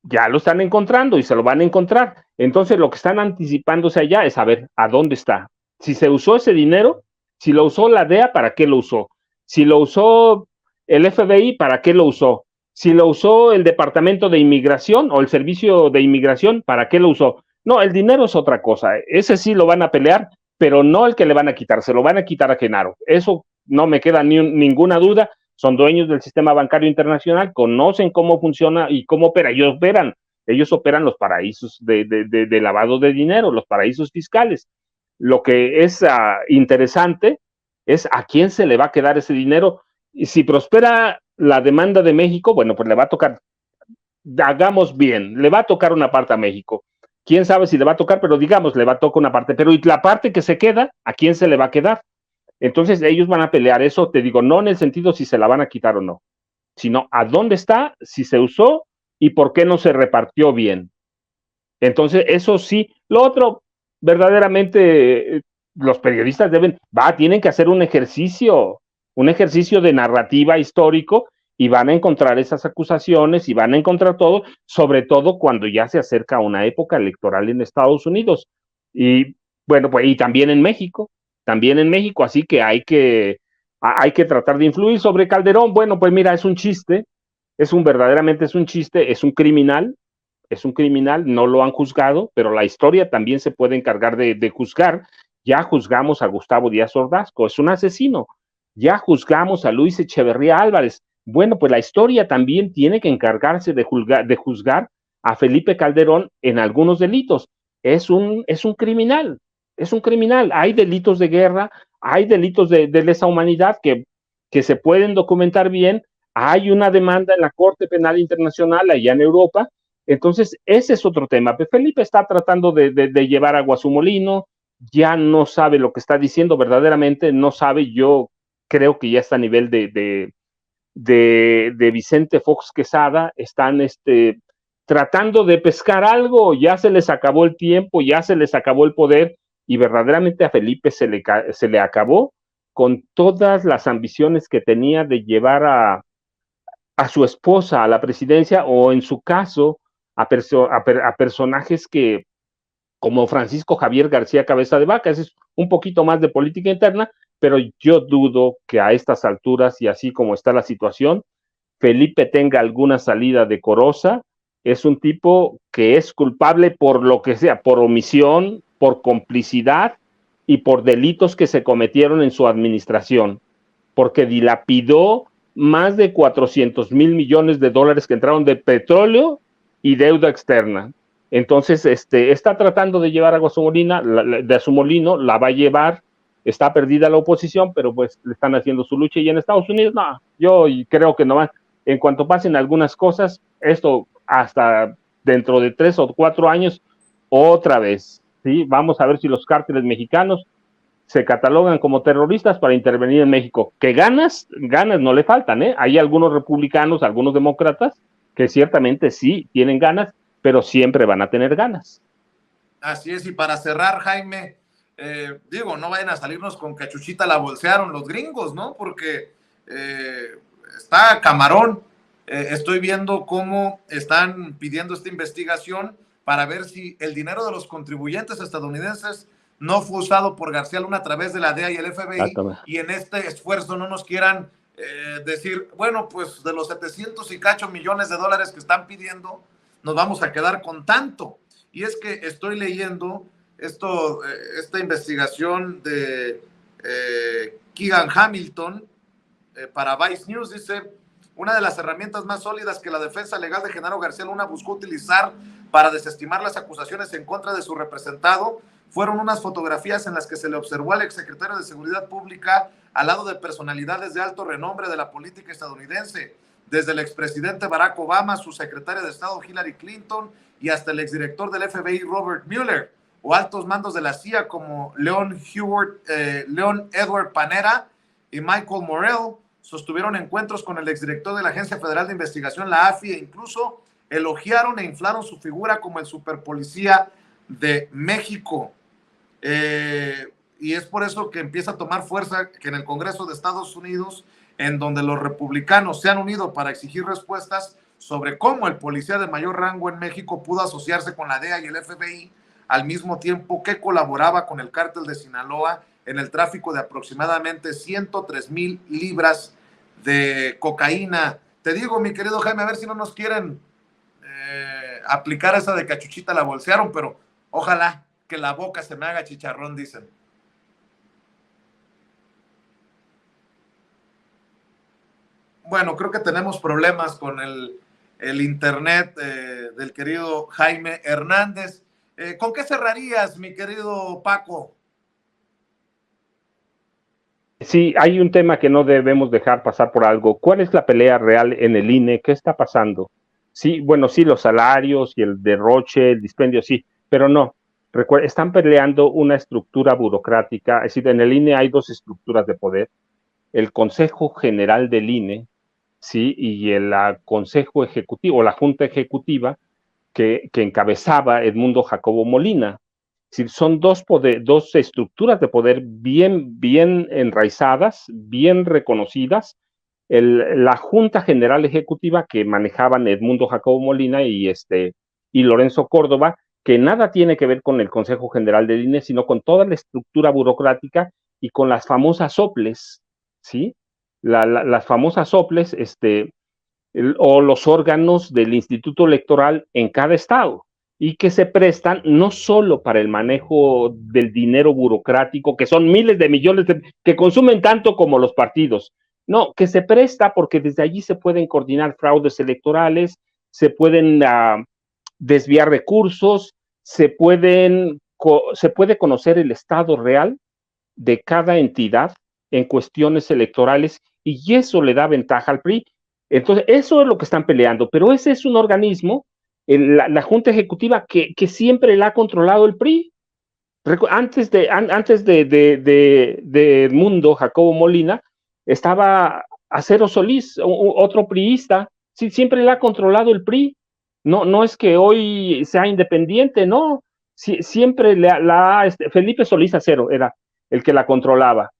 Ya lo están encontrando y se lo van a encontrar. Entonces lo que están anticipándose allá es saber a dónde está. Si se usó ese dinero, si lo usó la DEA, ¿para qué lo usó? Si lo usó el FBI, ¿para qué lo usó? Si lo usó el Departamento de Inmigración o el Servicio de Inmigración, ¿para qué lo usó? No, el dinero es otra cosa. Ese sí lo van a pelear, pero no el que le van a quitar, se lo van a quitar a Genaro. Eso no me queda ninguna duda. Son dueños del sistema bancario internacional, conocen cómo funciona y cómo opera. Ellos operan los paraísos de lavado de dinero, los paraísos fiscales. Lo que es interesante es a quién se le va a quedar ese dinero. Y si prospera la demanda de México, bueno, pues le va a tocar, hagamos bien, le va a tocar una parte a México. Quién sabe si le va a tocar, pero digamos, le va a tocar una parte. Pero y la parte que se queda, ¿a quién se le va a quedar? Entonces ellos van a pelear eso, te digo, no en el sentido si se la van a quitar o no, sino a dónde está, si se usó y por qué no se repartió bien. Entonces, eso sí. Lo otro, verdaderamente, los periodistas tienen que hacer un ejercicio de narrativa histórico y van a encontrar esas acusaciones y van a encontrar todo, sobre todo cuando ya se acerca una época electoral en Estados Unidos. Y bueno, pues y también en México, así que hay que tratar de influir sobre Calderón. Bueno, pues mira, es un chiste, verdaderamente es un chiste, es un criminal, no lo han juzgado, pero la historia también se puede encargar de juzgar. Ya juzgamos a Gustavo Díaz Ordaz, es un asesino. Ya juzgamos a Luis Echeverría Álvarez. Bueno, pues la historia también tiene que encargarse de juzgar a Felipe Calderón en algunos delitos. Es un criminal, Hay delitos de guerra, hay delitos de lesa humanidad que se pueden documentar bien. Hay una demanda en la Corte Penal Internacional allá en Europa. Entonces, ese es otro tema. Pues Felipe está tratando de llevar agua a su molino, ya no sabe lo que está diciendo, verdaderamente no sabe. Yo creo que ya está a nivel de Vicente Fox Quesada. Están tratando de pescar algo, ya se les acabó el tiempo, ya se les acabó el poder, y verdaderamente a Felipe se le acabó con todas las ambiciones que tenía de llevar a su esposa a la presidencia, o en su caso a personajes que, como Francisco Javier García Cabeza de Vaca. Es un poquito más de política interna, pero yo dudo que a estas alturas, y así como está la situación, Felipe tenga alguna salida decorosa. Es un tipo que es culpable por lo que sea, por omisión, por complicidad y por delitos que se cometieron en su administración, porque dilapidó más de 400 millones de dólares que entraron de petróleo y deuda externa. Entonces, está tratando de llevar agua a su molino, la va a llevar. Está perdida la oposición, pero pues le están haciendo su lucha. Y en Estados Unidos, no, yo creo que nomás, en cuanto pasen algunas cosas, esto hasta dentro de 3 o 4 años, otra vez, ¿sí? Vamos a ver si los cárteles mexicanos se catalogan como terroristas para intervenir en México. Que ganas no le faltan, ¿eh? Hay algunos republicanos, algunos demócratas, que ciertamente sí tienen ganas, pero siempre van a tener ganas. Así es. Y para cerrar, Jaime, no vayan a salirnos con que a Chuchita la bolsearon los gringos, ¿no? Porque está camarón. Estoy viendo cómo están pidiendo esta investigación para ver si el dinero de los contribuyentes estadounidenses no fue usado por García Luna a través de la DEA y el FBI, y en este esfuerzo no nos quieran decir, bueno, pues de los 700 y cacho millones de dólares que están pidiendo, nos vamos a quedar con tanto. Y es que estoy leyendo esta investigación de Keegan Hamilton para Vice News. Dice: una de las herramientas más sólidas que la defensa legal de Genaro García Luna buscó utilizar para desestimar las acusaciones en contra de su representado fueron unas fotografías en las que se le observó al exsecretario de Seguridad Pública al lado de personalidades de alto renombre de la política estadounidense, desde el expresidente Barack Obama, su secretaria de Estado Hillary Clinton y hasta el exdirector del FBI Robert Mueller. o altos mandos de la CIA como Leon Edward Panetta y Michael Morell sostuvieron encuentros con el exdirector de la Agencia Federal de Investigación, la AFI, e incluso elogiaron e inflaron su figura como el superpolicía de México. Y es por eso que empieza a tomar fuerza que en el Congreso de Estados Unidos, en donde los republicanos se han unido para exigir respuestas sobre cómo el policía de mayor rango en México pudo asociarse con la DEA y el FBI al mismo tiempo que colaboraba con el cártel de Sinaloa en el tráfico de aproximadamente 103,000 libras de cocaína. Te digo, mi querido Jaime, a ver si no nos quieren aplicar esa de Cachuchita la bolsearon, pero ojalá que la boca se me haga chicharrón, dicen. Bueno, creo que tenemos problemas con el internet del querido Jaime Hernández. ¿Con qué cerrarías, mi querido Paco? Sí, hay un tema que no debemos dejar pasar por algo. ¿Cuál es la pelea real en el INE? ¿Qué está pasando? Sí, bueno, sí, los salarios y el derroche, el dispendio, sí, pero no. Están peleando una estructura burocrática. Es decir, en el INE hay dos estructuras de poder. El Consejo General del INE, sí, y el Consejo Ejecutivo, la Junta Ejecutiva, que encabezaba Edmundo Jacobo Molina. Es decir, son dos estructuras de poder bien enraizadas, bien reconocidas. La Junta General Ejecutiva que manejaban Edmundo Jacobo Molina y Lorenzo Córdoba, que nada tiene que ver con el Consejo General del INE, sino con toda la estructura burocrática y con las famosas soples, ¿sí? Las famosas soples, o los órganos del Instituto Electoral en cada estado, y que se prestan no solo para el manejo del dinero burocrático, que son miles de millones que consumen tanto como los partidos, no, que se presta porque desde allí se pueden coordinar fraudes electorales, se pueden desviar recursos, se puede conocer el estado real de cada entidad en cuestiones electorales, y eso le da ventaja al PRI. Entonces, eso es lo que están peleando, pero ese es un organismo, la Junta Ejecutiva, que siempre la ha controlado el PRI. Antes de Edmundo Jacobo Molina, estaba Acero Solís, otro priista, sí, siempre la ha controlado el PRI. No es que hoy sea independiente, no, siempre Felipe Solís Acero era el que la controlaba.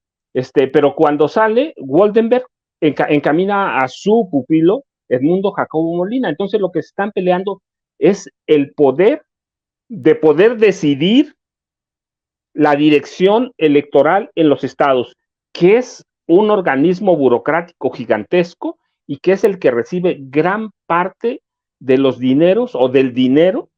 Pero cuando sale, Woldenberg encamina a su pupilo, Edmundo Jacobo Molina. Entonces lo que están peleando es el poder de poder decidir la dirección electoral en los estados, que es un organismo burocrático gigantesco y que es el que recibe gran parte de los dineros o del dinero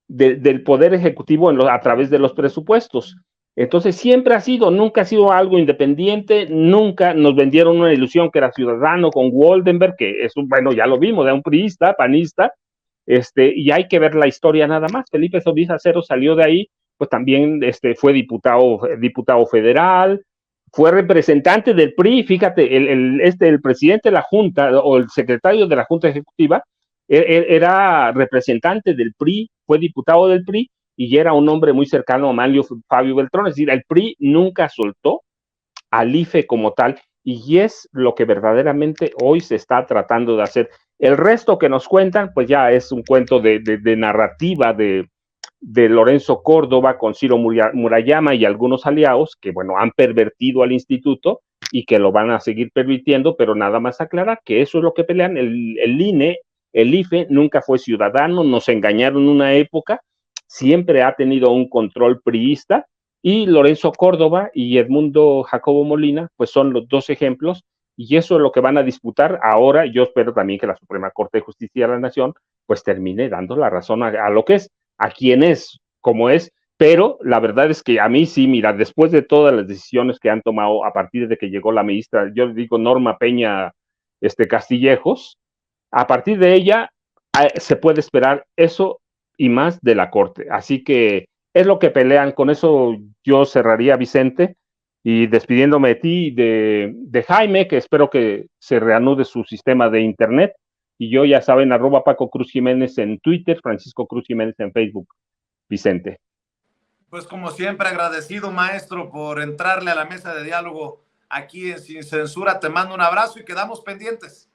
del poder ejecutivo a través de los presupuestos. Entonces siempre nunca ha sido algo independiente, nunca nos vendieron una ilusión que era ciudadano con Woldenberg, que es bueno, ya lo vimos, de un priista, panista, y hay que ver la historia nada más. Felipe Solís Acero salió de ahí, pues también fue diputado federal, fue representante del PRI, fíjate, el presidente de la Junta o el secretario de la Junta Ejecutiva era representante del PRI, fue diputado del PRI y era un hombre muy cercano a Manlio Fabio Beltrón. Es decir, el PRI nunca soltó al IFE como tal, y es lo que verdaderamente hoy se está tratando de hacer. El resto que nos cuentan, pues ya es un cuento de narrativa de Lorenzo Córdoba con Ciro Murayama y algunos aliados que, bueno, han pervertido al instituto y que lo van a seguir permitiendo, pero nada más aclarar que eso es lo que pelean. El INE, el IFE nunca fue ciudadano, nos engañaron en una época, siempre ha tenido un control priista, y Lorenzo Córdoba y Edmundo Jacobo Molina, pues son los dos ejemplos, y eso es lo que van a disputar ahora. Yo espero también que la Suprema Corte de Justicia de la Nación pues termine dando la razón a lo que es, a quien es, como es, pero la verdad es que a mí sí, mira, después de todas las decisiones que han tomado a partir de que llegó la ministra, yo le digo Norma Peña Castillejos, a partir de ella se puede esperar eso y más de la Corte. Así que es lo que pelean. Con eso yo cerraría, Vicente, y despidiéndome de ti, de Jaime, que espero que se reanude su sistema de internet. Y yo, ya saben, @ Paco Cruz Jiménez en Twitter, Francisco Cruz Jiménez en Facebook. Vicente. Pues como siempre, agradecido, maestro, por entrarle a la mesa de diálogo aquí en Sin Censura. Te mando un abrazo y quedamos pendientes.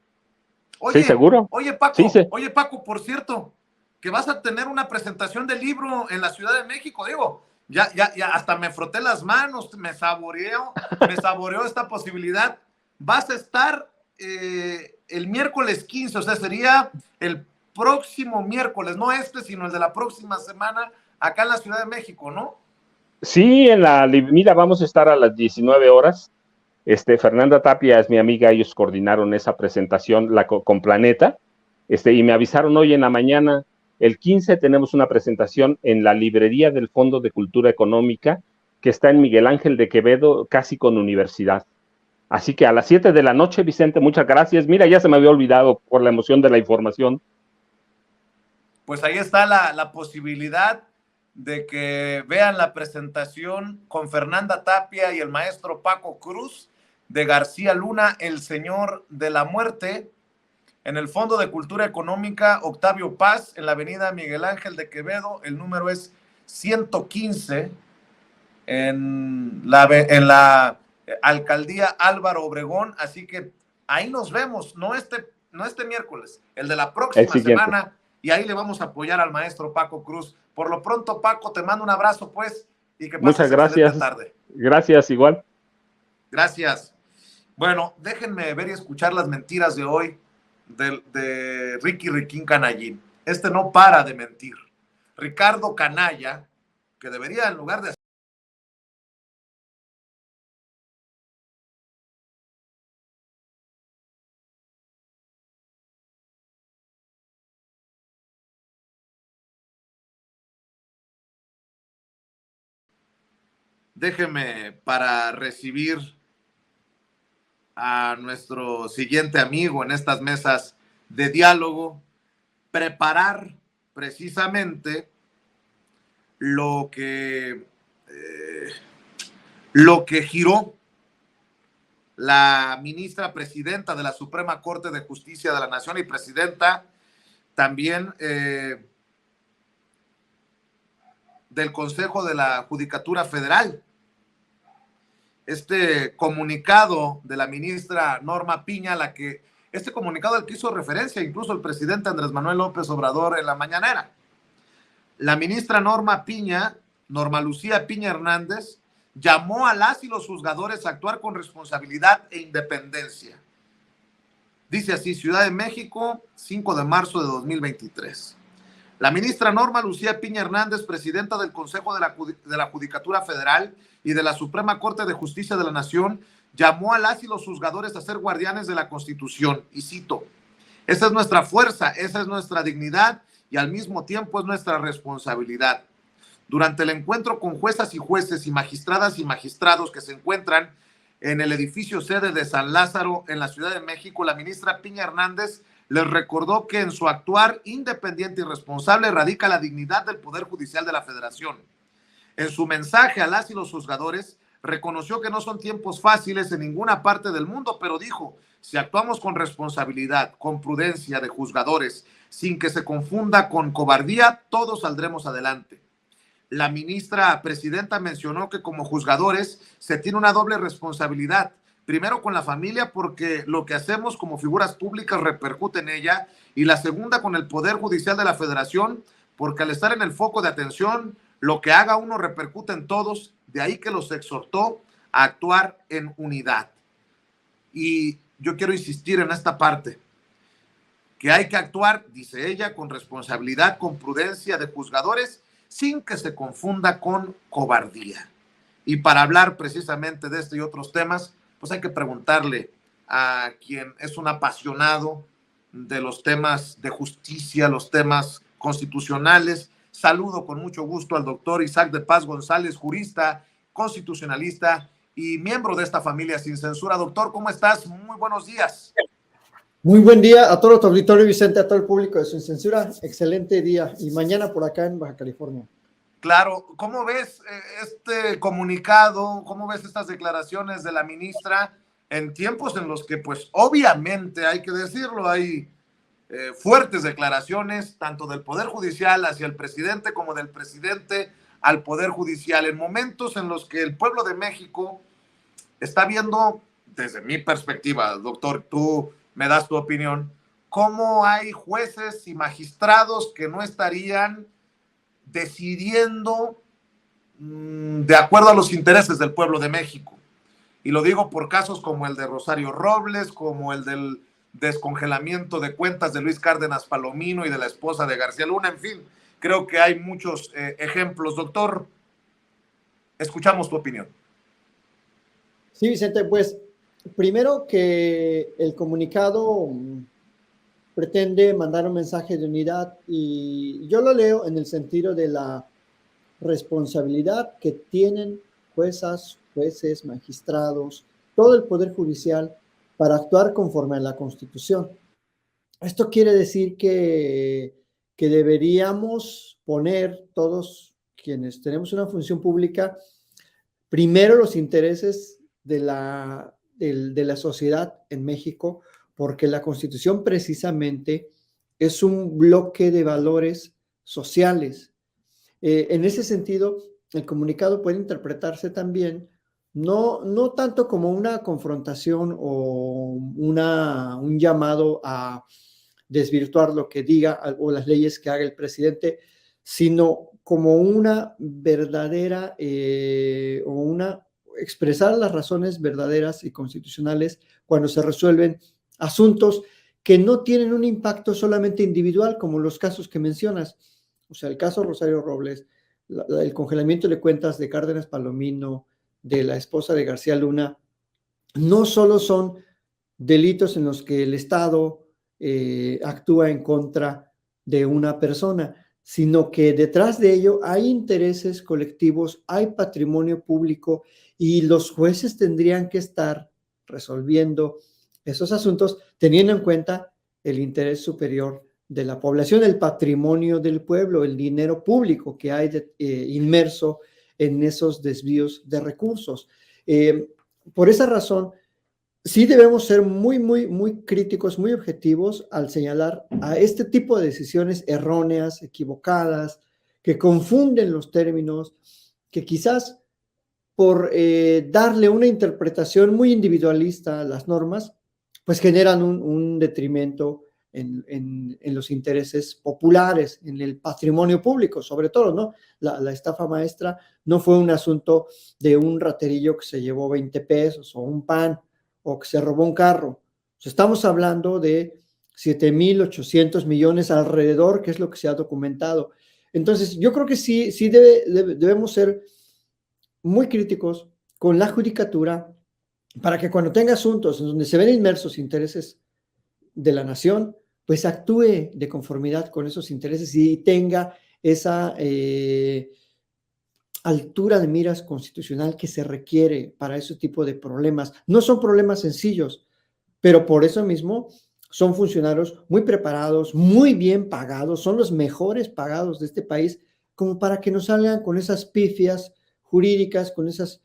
Sí, seguro. Sí, sí. Oye, Paco, por cierto, que vas a tener una presentación del libro en la Ciudad de México, digo, ya hasta me froté las manos, me saboreó esta posibilidad. Vas a estar el miércoles 15, o sea, sería el próximo miércoles, no este, sino el de la próxima semana, acá en la Ciudad de México, ¿no? Sí, mira, vamos a estar a las 19 horas. Fernanda Tapia es mi amiga, ellos coordinaron esa presentación con Planeta, y me avisaron hoy en la mañana, el 15 tenemos una presentación en la librería del Fondo de Cultura Económica, que está en Miguel Ángel de Quevedo, casi con Universidad. Así que a las 7 de la noche, Vicente, muchas gracias. Mira, ya se me había olvidado por la emoción de la información. Pues ahí está la posibilidad de que vean la presentación con Fernanda Tapia y el maestro Paco Cruz de García Luna, El Señor de la Muerte, en el Fondo de Cultura Económica Octavio Paz, en la avenida Miguel Ángel de Quevedo. El número es 115, en la alcaldía Álvaro Obregón. Así que ahí nos vemos, no este miércoles, el de la próxima semana, y ahí le vamos a apoyar al maestro Paco Cruz. Por lo pronto, Paco, te mando un abrazo, pues, y que pases excelente tarde. Gracias, igual. Gracias. Bueno, déjenme ver y escuchar las mentiras de hoy de Ricky Riquín Canallín. No para de mentir. Ricardo Canalla, que debería, en lugar de déjeme, para recibir a nuestro siguiente amigo en estas mesas de diálogo, preparar precisamente lo que giró la ministra presidenta de la Suprema Corte de Justicia de la Nación y presidenta también del Consejo de la Judicatura Federal. Este comunicado de la ministra Norma Piña, este comunicado al que hizo referencia incluso el presidente Andrés Manuel López Obrador en la mañanera. La ministra Norma Lucía Piña Hernández, llamó a las y los juzgadores a actuar con responsabilidad e independencia. Dice así, Ciudad de México, 5 de marzo de 2023. La ministra Norma Lucía Piña Hernández, presidenta del Consejo de la Judicatura Federal y de la Suprema Corte de Justicia de la Nación, llamó a las y los juzgadores a ser guardianes de la Constitución. Y cito, esa es nuestra fuerza, esa es nuestra dignidad y al mismo tiempo es nuestra responsabilidad. Durante el encuentro con juezas y jueces y magistradas y magistrados que se encuentran en el edificio sede de San Lázaro en la Ciudad de México, la ministra Piña Hernández les recordó que en su actuar independiente y responsable radica la dignidad del Poder Judicial de la Federación. En su mensaje a las y los juzgadores, reconoció que no son tiempos fáciles en ninguna parte del mundo, pero dijo, si actuamos con responsabilidad, con prudencia de juzgadores, sin que se confunda con cobardía, todos saldremos adelante. La ministra presidenta mencionó que como juzgadores se tiene una doble responsabilidad. Primero con la familia, porque lo que hacemos como figuras públicas repercute en ella, y la segunda con el Poder Judicial de la Federación, porque al estar en el foco de atención, lo que haga uno repercute en todos, de ahí que los exhortó a actuar en unidad. Y yo quiero insistir en esta parte, que hay que actuar, dice ella, con responsabilidad, con prudencia de juzgadores, sin que se confunda con cobardía. Y para hablar precisamente de este y otros temas, pues hay que preguntarle a quien es un apasionado de los temas de justicia, los temas constitucionales. Saludo con mucho gusto al doctor Isaac de Paz González, jurista, constitucionalista y miembro de esta familia Sin Censura. Doctor, ¿cómo estás? Muy buenos días. Muy buen día a todo tu auditorio, Vicente, a todo el público de Sin Censura. Excelente día. Y mañana por acá en Baja California. Claro, ¿cómo ves este comunicado? ¿Cómo ves estas declaraciones de la ministra en tiempos en los que, pues, obviamente, hay que decirlo, hay fuertes declaraciones, tanto del Poder Judicial hacia el presidente como del presidente al Poder Judicial en momentos en los que el pueblo de México está viendo, desde mi perspectiva, doctor, tú me das tu opinión, cómo hay jueces y magistrados que no estarían decidiendo de acuerdo a los intereses del pueblo de México. Y lo digo por casos como el de Rosario Robles, como el del descongelamiento de cuentas de Luis Cárdenas Palomino y de la esposa de García Luna. En fin, creo que hay muchos ejemplos. Doctor, escuchamos tu opinión. Sí, Vicente, pues primero que el comunicado pretende mandar un mensaje de unidad y yo lo leo en el sentido de la responsabilidad que tienen juezas, jueces, magistrados, todo el Poder Judicial para actuar conforme a la Constitución. Esto quiere decir que deberíamos poner todos quienes tenemos una función pública, primero los intereses de la sociedad en México, porque la Constitución precisamente es un bloque de valores sociales. En ese sentido, el comunicado puede interpretarse también no tanto como una confrontación o un llamado a desvirtuar lo que diga o las leyes que haga el presidente, sino como una verdadera expresar las razones verdaderas y constitucionales cuando se resuelven asuntos que no tienen un impacto solamente individual, como los casos que mencionas. O sea, el caso Rosario Robles, el congelamiento de cuentas de Cárdenas Palomino, de la esposa de García Luna, no solo son delitos en los que el Estado actúa en contra de una persona, sino que detrás de ello hay intereses colectivos, hay patrimonio público y los jueces tendrían que estar resolviendo esos asuntos teniendo en cuenta el interés superior de la población, el patrimonio del pueblo, el dinero público que hay inmerso en esos desvíos de recursos. Por esa razón, sí debemos ser muy críticos, muy objetivos al señalar a este tipo de decisiones erróneas, equivocadas, que confunden los términos, que quizás por darle una interpretación muy individualista a las normas, pues generan un detrimento en los intereses populares, en el patrimonio público, sobre todo, ¿no? La estafa maestra no fue un asunto de un raterillo que se llevó 20 pesos o un pan o que se robó un carro. O sea, estamos hablando de 7,800 millones alrededor, que es lo que se ha documentado. Entonces, yo creo que sí debemos ser muy críticos con la judicatura para que cuando tenga asuntos en donde se ven inmersos intereses de la nación, pues actúe de conformidad con esos intereses y tenga esa altura de miras constitucional que se requiere para ese tipo de problemas. No son problemas sencillos, pero por eso mismo son funcionarios muy preparados, muy bien pagados, son los mejores pagados de este país, como para que no salgan con esas pifias jurídicas, con esas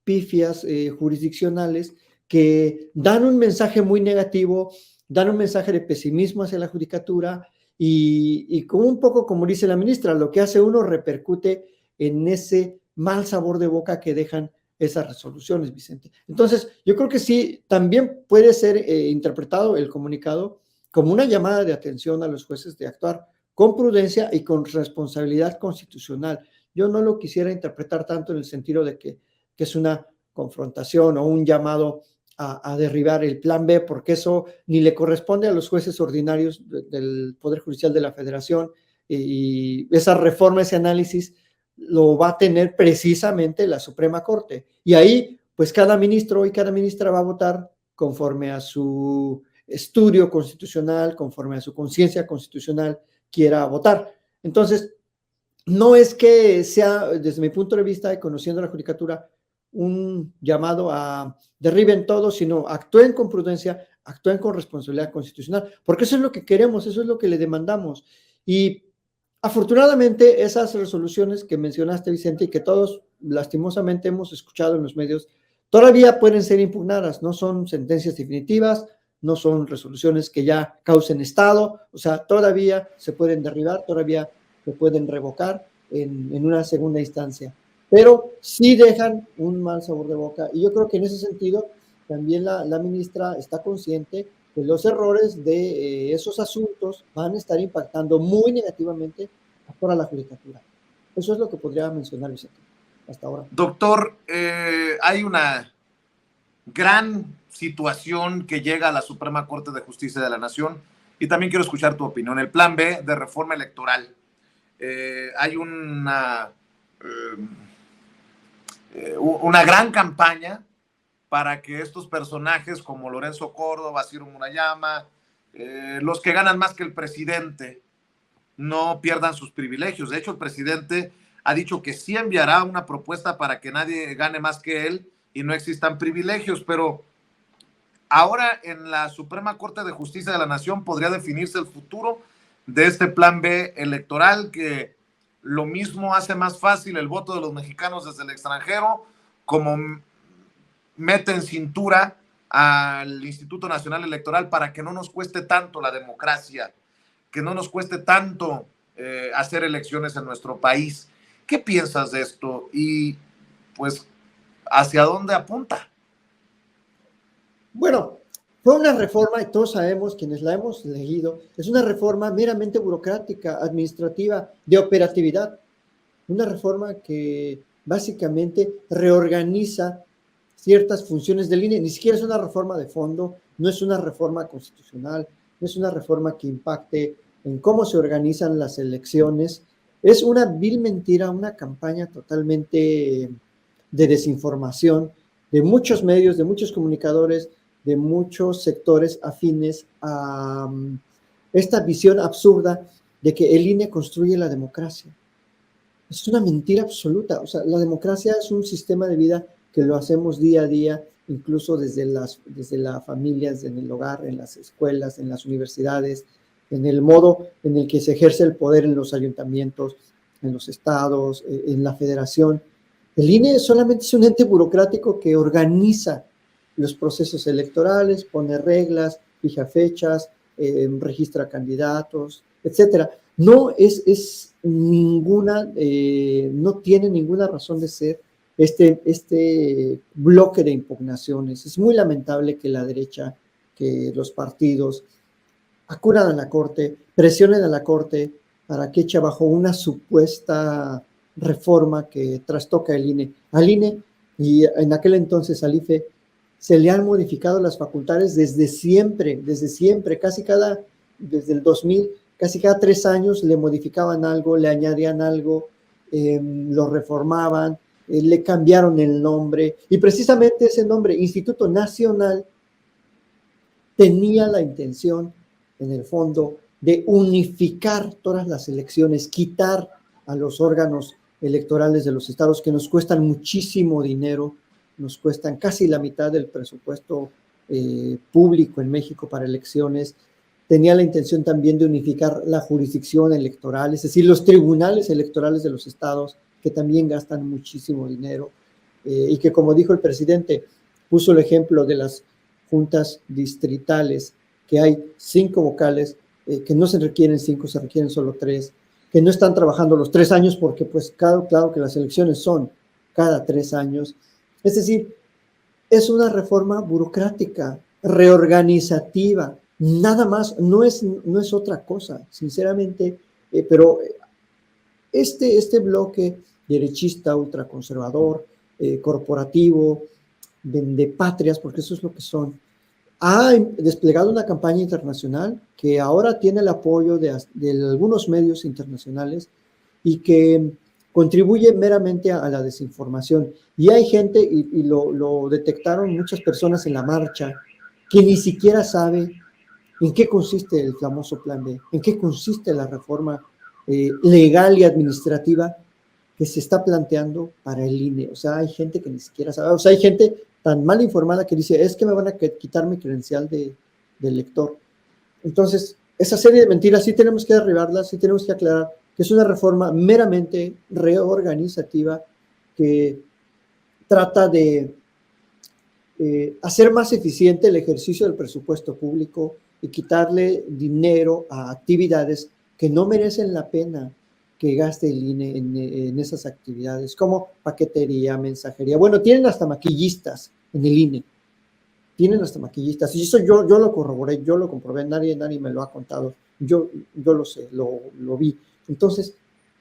pifias jurisdiccionales que dan un mensaje muy negativo, dan un mensaje de pesimismo hacia la judicatura y como un poco como dice la ministra, lo que hace uno repercute en ese mal sabor de boca que dejan esas resoluciones, Vicente. Entonces, yo creo que sí, también puede ser interpretado el comunicado como una llamada de atención a los jueces de actuar con prudencia y con responsabilidad constitucional. Yo no lo quisiera interpretar tanto en el sentido de que es una confrontación o un llamado a derribar el plan B, porque eso ni le corresponde a los jueces ordinarios del Poder Judicial de la Federación y esa reforma, ese análisis lo va a tener precisamente la Suprema Corte. Y ahí, pues cada ministro y cada ministra va a votar conforme a su estudio constitucional, conforme a su conciencia constitucional quiera votar. Entonces, no es que sea, desde mi punto de vista y conociendo la judicatura, un llamado a derriben todo, sino actúen con prudencia, actúen con responsabilidad constitucional, porque eso es lo que queremos, eso es lo que le demandamos. Y afortunadamente, esas resoluciones que mencionaste, Vicente, y que todos lastimosamente hemos escuchado en los medios, todavía pueden ser impugnadas, no son sentencias definitivas, no son resoluciones que ya causen estado, o sea, todavía se pueden derribar, todavía se pueden revocar, en una segunda instancia. Pero sí dejan un mal sabor de boca, y yo creo que en ese sentido también la ministra está consciente que los errores de esos asuntos van a estar impactando muy negativamente a toda la judicatura. Eso es lo que podría mencionar, Vicente, hasta ahora. Doctor, hay una gran situación que llega a la Suprema Corte de Justicia de la Nación, y también quiero escuchar tu opinión. El plan B de reforma electoral. Hay una gran campaña para que estos personajes como Lorenzo Córdoba, Ciro Murayama, los que ganan más que el presidente, no pierdan sus privilegios. De hecho, el presidente ha dicho que sí enviará una propuesta para que nadie gane más que él y no existan privilegios, pero ahora en la Suprema Corte de Justicia de la Nación podría definirse el futuro de este plan B electoral, que lo mismo hace más fácil el voto de los mexicanos desde el extranjero, como mete en cintura al Instituto Nacional Electoral para que no nos cueste tanto la democracia, que no nos cueste tanto hacer elecciones en nuestro país. ¿Qué piensas de esto? Y pues, ¿hacia dónde apunta? Bueno, fue una reforma, y todos sabemos, quienes la hemos leído, es una reforma meramente burocrática, administrativa, de operatividad. Una reforma que básicamente reorganiza ciertas funciones del INE. Ni siquiera es una reforma de fondo, no es una reforma constitucional, no es una reforma que impacte en cómo se organizan las elecciones. Es una vil mentira, una campaña totalmente de desinformación de muchos medios, de muchos comunicadores, de muchos sectores afines a esta visión absurda de que el INE construye la democracia. Es una mentira absoluta. O sea, la democracia es un sistema de vida que lo hacemos día a día, incluso desde las familias, en el hogar, en las escuelas, en las universidades, en el modo en el que se ejerce el poder en los ayuntamientos, en los estados, en la federación. El INE solamente es un ente burocrático que organiza los procesos electorales, pone reglas, fija fechas, registra candidatos, etcétera. No es ninguna, no tiene ninguna razón de ser este bloque de impugnaciones. Es muy lamentable que la derecha, que los partidos acudan a la Corte, presionen a la Corte para que eche abajo una supuesta reforma que trastoca el INE. Al INE y en aquel entonces al IFE se le han modificado las facultades desde siempre, desde el 2000, casi cada 3 años le modificaban algo, le añadían algo, lo reformaban, le cambiaron el nombre, y precisamente ese nombre, Instituto Nacional, tenía la intención, en el fondo, de unificar todas las elecciones, quitar a los órganos electorales de los estados, que nos cuestan muchísimo dinero, nos cuestan casi la mitad del presupuesto público en México para elecciones. Tenía la intención también de unificar la jurisdicción electoral, es decir, los tribunales electorales de los estados, que también gastan muchísimo dinero, y que, como dijo el presidente, puso el ejemplo de las juntas distritales, que hay 5 vocales, que no se requieren 5, se requieren solo 3, que no están trabajando los 3 años, porque pues claro que las elecciones son cada 3 años. Es decir, es una reforma burocrática, reorganizativa, nada más, no es otra cosa, sinceramente, pero este bloque derechista, ultraconservador, corporativo, vendepatrias, porque eso es lo que son, ha desplegado una campaña internacional que ahora tiene el apoyo de algunos medios internacionales y que contribuye meramente a la desinformación. Y hay gente, y lo detectaron muchas personas en la marcha, que ni siquiera sabe en qué consiste el famoso Plan B, en qué consiste la reforma legal y administrativa que se está planteando para el INE. O sea, hay gente que ni siquiera sabe, o sea, hay gente tan mal informada que dice, es que me van a quitar mi credencial de elector. Entonces, esa serie de mentiras sí tenemos que derribarlas, sí tenemos que aclarar que es una reforma meramente reorganizativa que trata de hacer más eficiente el ejercicio del presupuesto público y quitarle dinero a actividades que no merecen la pena, que gaste el INE en esas actividades, como paquetería, mensajería. Bueno, tienen hasta maquillistas en el INE. Tienen hasta maquillistas. Y eso yo lo corroboré, yo lo comprobé, nadie me lo ha contado. Yo lo sé, lo vi. Entonces,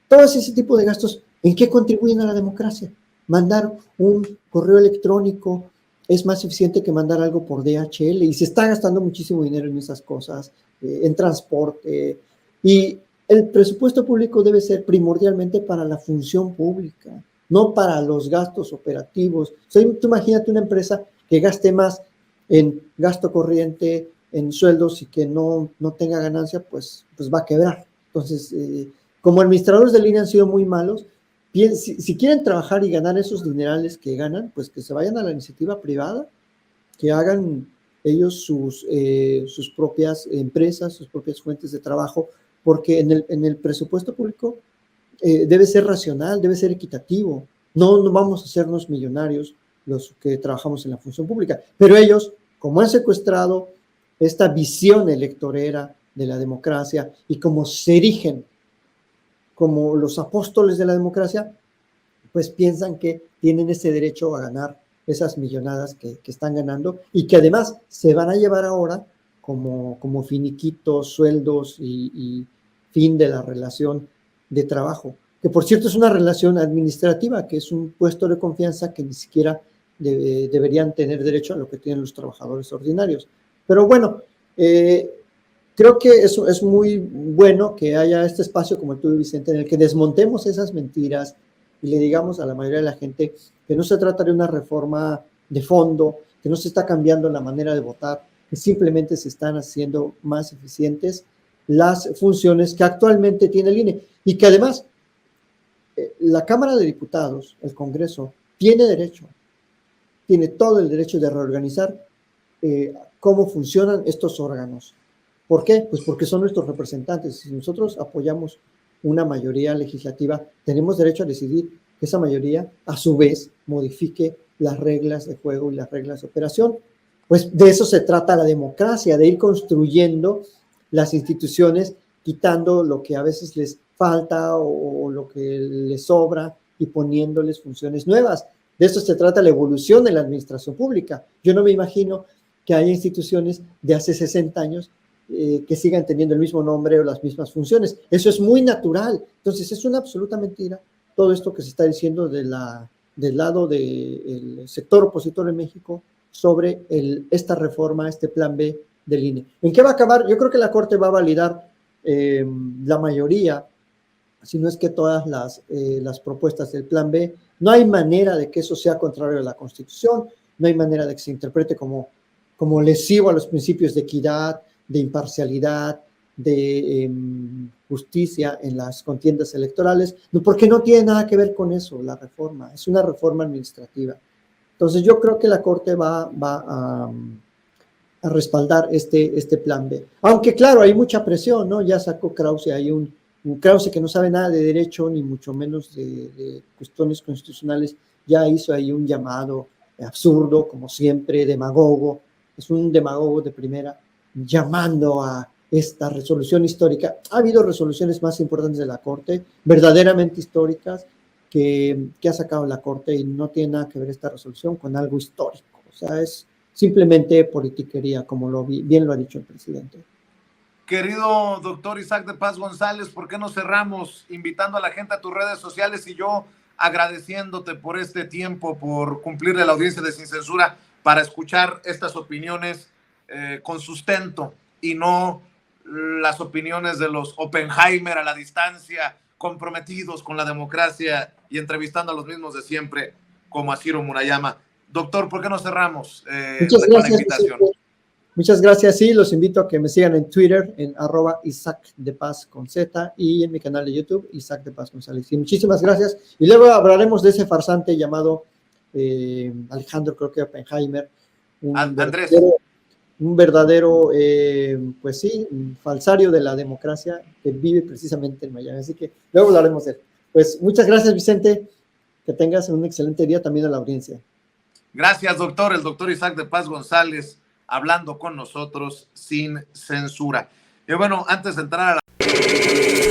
todos ese tipo de gastos, ¿en qué contribuyen a la democracia? Mandar un correo electrónico es más eficiente que mandar algo por DHL y se está gastando muchísimo dinero en esas cosas, en transporte. Y el presupuesto público debe ser primordialmente para la función pública, no para los gastos operativos. O sea, tú imagínate una empresa que gaste más en gasto corriente, en sueldos y que no tenga ganancia, pues va a quebrar. Entonces, como administradores de línea han sido muy malos, si quieren trabajar y ganar esos dinerales que ganan, pues que se vayan a la iniciativa privada, que hagan ellos sus propias empresas, sus propias fuentes de trabajo, porque en el presupuesto público debe ser racional, debe ser equitativo. No vamos a hacernos millonarios los que trabajamos en la función pública, pero ellos, como han secuestrado esta visión electorera de la democracia y como se erigen como los apóstoles de la democracia, pues piensan que tienen ese derecho a ganar esas millonadas que están ganando y que además se van a llevar ahora como finiquitos, sueldos y fin de la relación de trabajo, que por cierto es una relación administrativa, que es un puesto de confianza que ni siquiera deberían tener derecho a lo que tienen los trabajadores ordinarios. Pero bueno, creo que eso es muy bueno que haya este espacio como el tuyo, Vicente, en el que desmontemos esas mentiras y le digamos a la mayoría de la gente que no se trata de una reforma de fondo, que no se está cambiando la manera de votar, que simplemente se están haciendo más eficientes las funciones que actualmente tiene el INE y que además la Cámara de Diputados, el Congreso, tiene todo el derecho de reorganizar cómo funcionan estos órganos. ¿Por qué? Pues porque son nuestros representantes. Si nosotros apoyamos una mayoría legislativa, tenemos derecho a decidir que esa mayoría, a su vez, modifique las reglas de juego y las reglas de operación. Pues de eso se trata la democracia, de ir construyendo las instituciones, quitando lo que a veces les falta o lo que les sobra y poniéndoles funciones nuevas. De eso se trata la evolución de la administración pública. Yo no me imagino que haya instituciones de hace 60 años que sigan teniendo el mismo nombre o las mismas funciones. Eso es muy natural. Entonces, es una absoluta mentira todo esto que se está diciendo del lado del sector opositor en México sobre esta reforma, este plan B del INE. ¿En qué va a acabar? Yo creo que la Corte va a validar la mayoría, si no es que todas las propuestas del plan B. No hay manera de que eso sea contrario a la Constitución, no hay manera de que se interprete como lesivo a los principios de equidad, de imparcialidad, de justicia en las contiendas electorales, porque no tiene nada que ver con eso, la reforma, es una reforma administrativa. Entonces yo creo que la Corte va a respaldar este plan B. Aunque claro, hay mucha presión, ¿no? Ya sacó Krause, hay un Krause que no sabe nada de derecho, ni mucho menos de cuestiones constitucionales, ya hizo ahí un llamado absurdo, como siempre, demagogo, es un demagogo de primera, llamando a esta resolución histórica. Ha habido resoluciones más importantes de la Corte, verdaderamente históricas, que ha sacado la Corte y no tiene nada que ver esta resolución con algo histórico. O sea, es simplemente politiquería, como bien lo ha dicho el presidente. Querido doctor Isaac de Paz González, ¿por qué no cerramos invitando a la gente a tus redes sociales y yo agradeciéndote por este tiempo, por cumplirle a la audiencia de Sin Censura para escuchar estas opiniones con sustento y no las opiniones de los Oppenheimer a la distancia, comprometidos con la democracia y entrevistando a los mismos de siempre, como a Ciro Murayama? Doctor, ¿por qué no cerramos con la invitación? Muchas gracias, sí, los invito a que me sigan en Twitter, en @Isaac de Paz con Z, y en mi canal de YouTube, Isaac de Paz González. Y muchísimas gracias, y luego hablaremos de ese farsante llamado Alejandro, creo que Oppenheimer, Andrés. Un verdadero, pues sí, un falsario de la democracia que vive precisamente en Miami. Así que luego hablaremos de él. Pues muchas gracias, Vicente. Que tengas un excelente día también a la audiencia. Gracias, doctor. El doctor Isaac de Paz González hablando con nosotros sin censura. Y bueno, antes de entrar a la...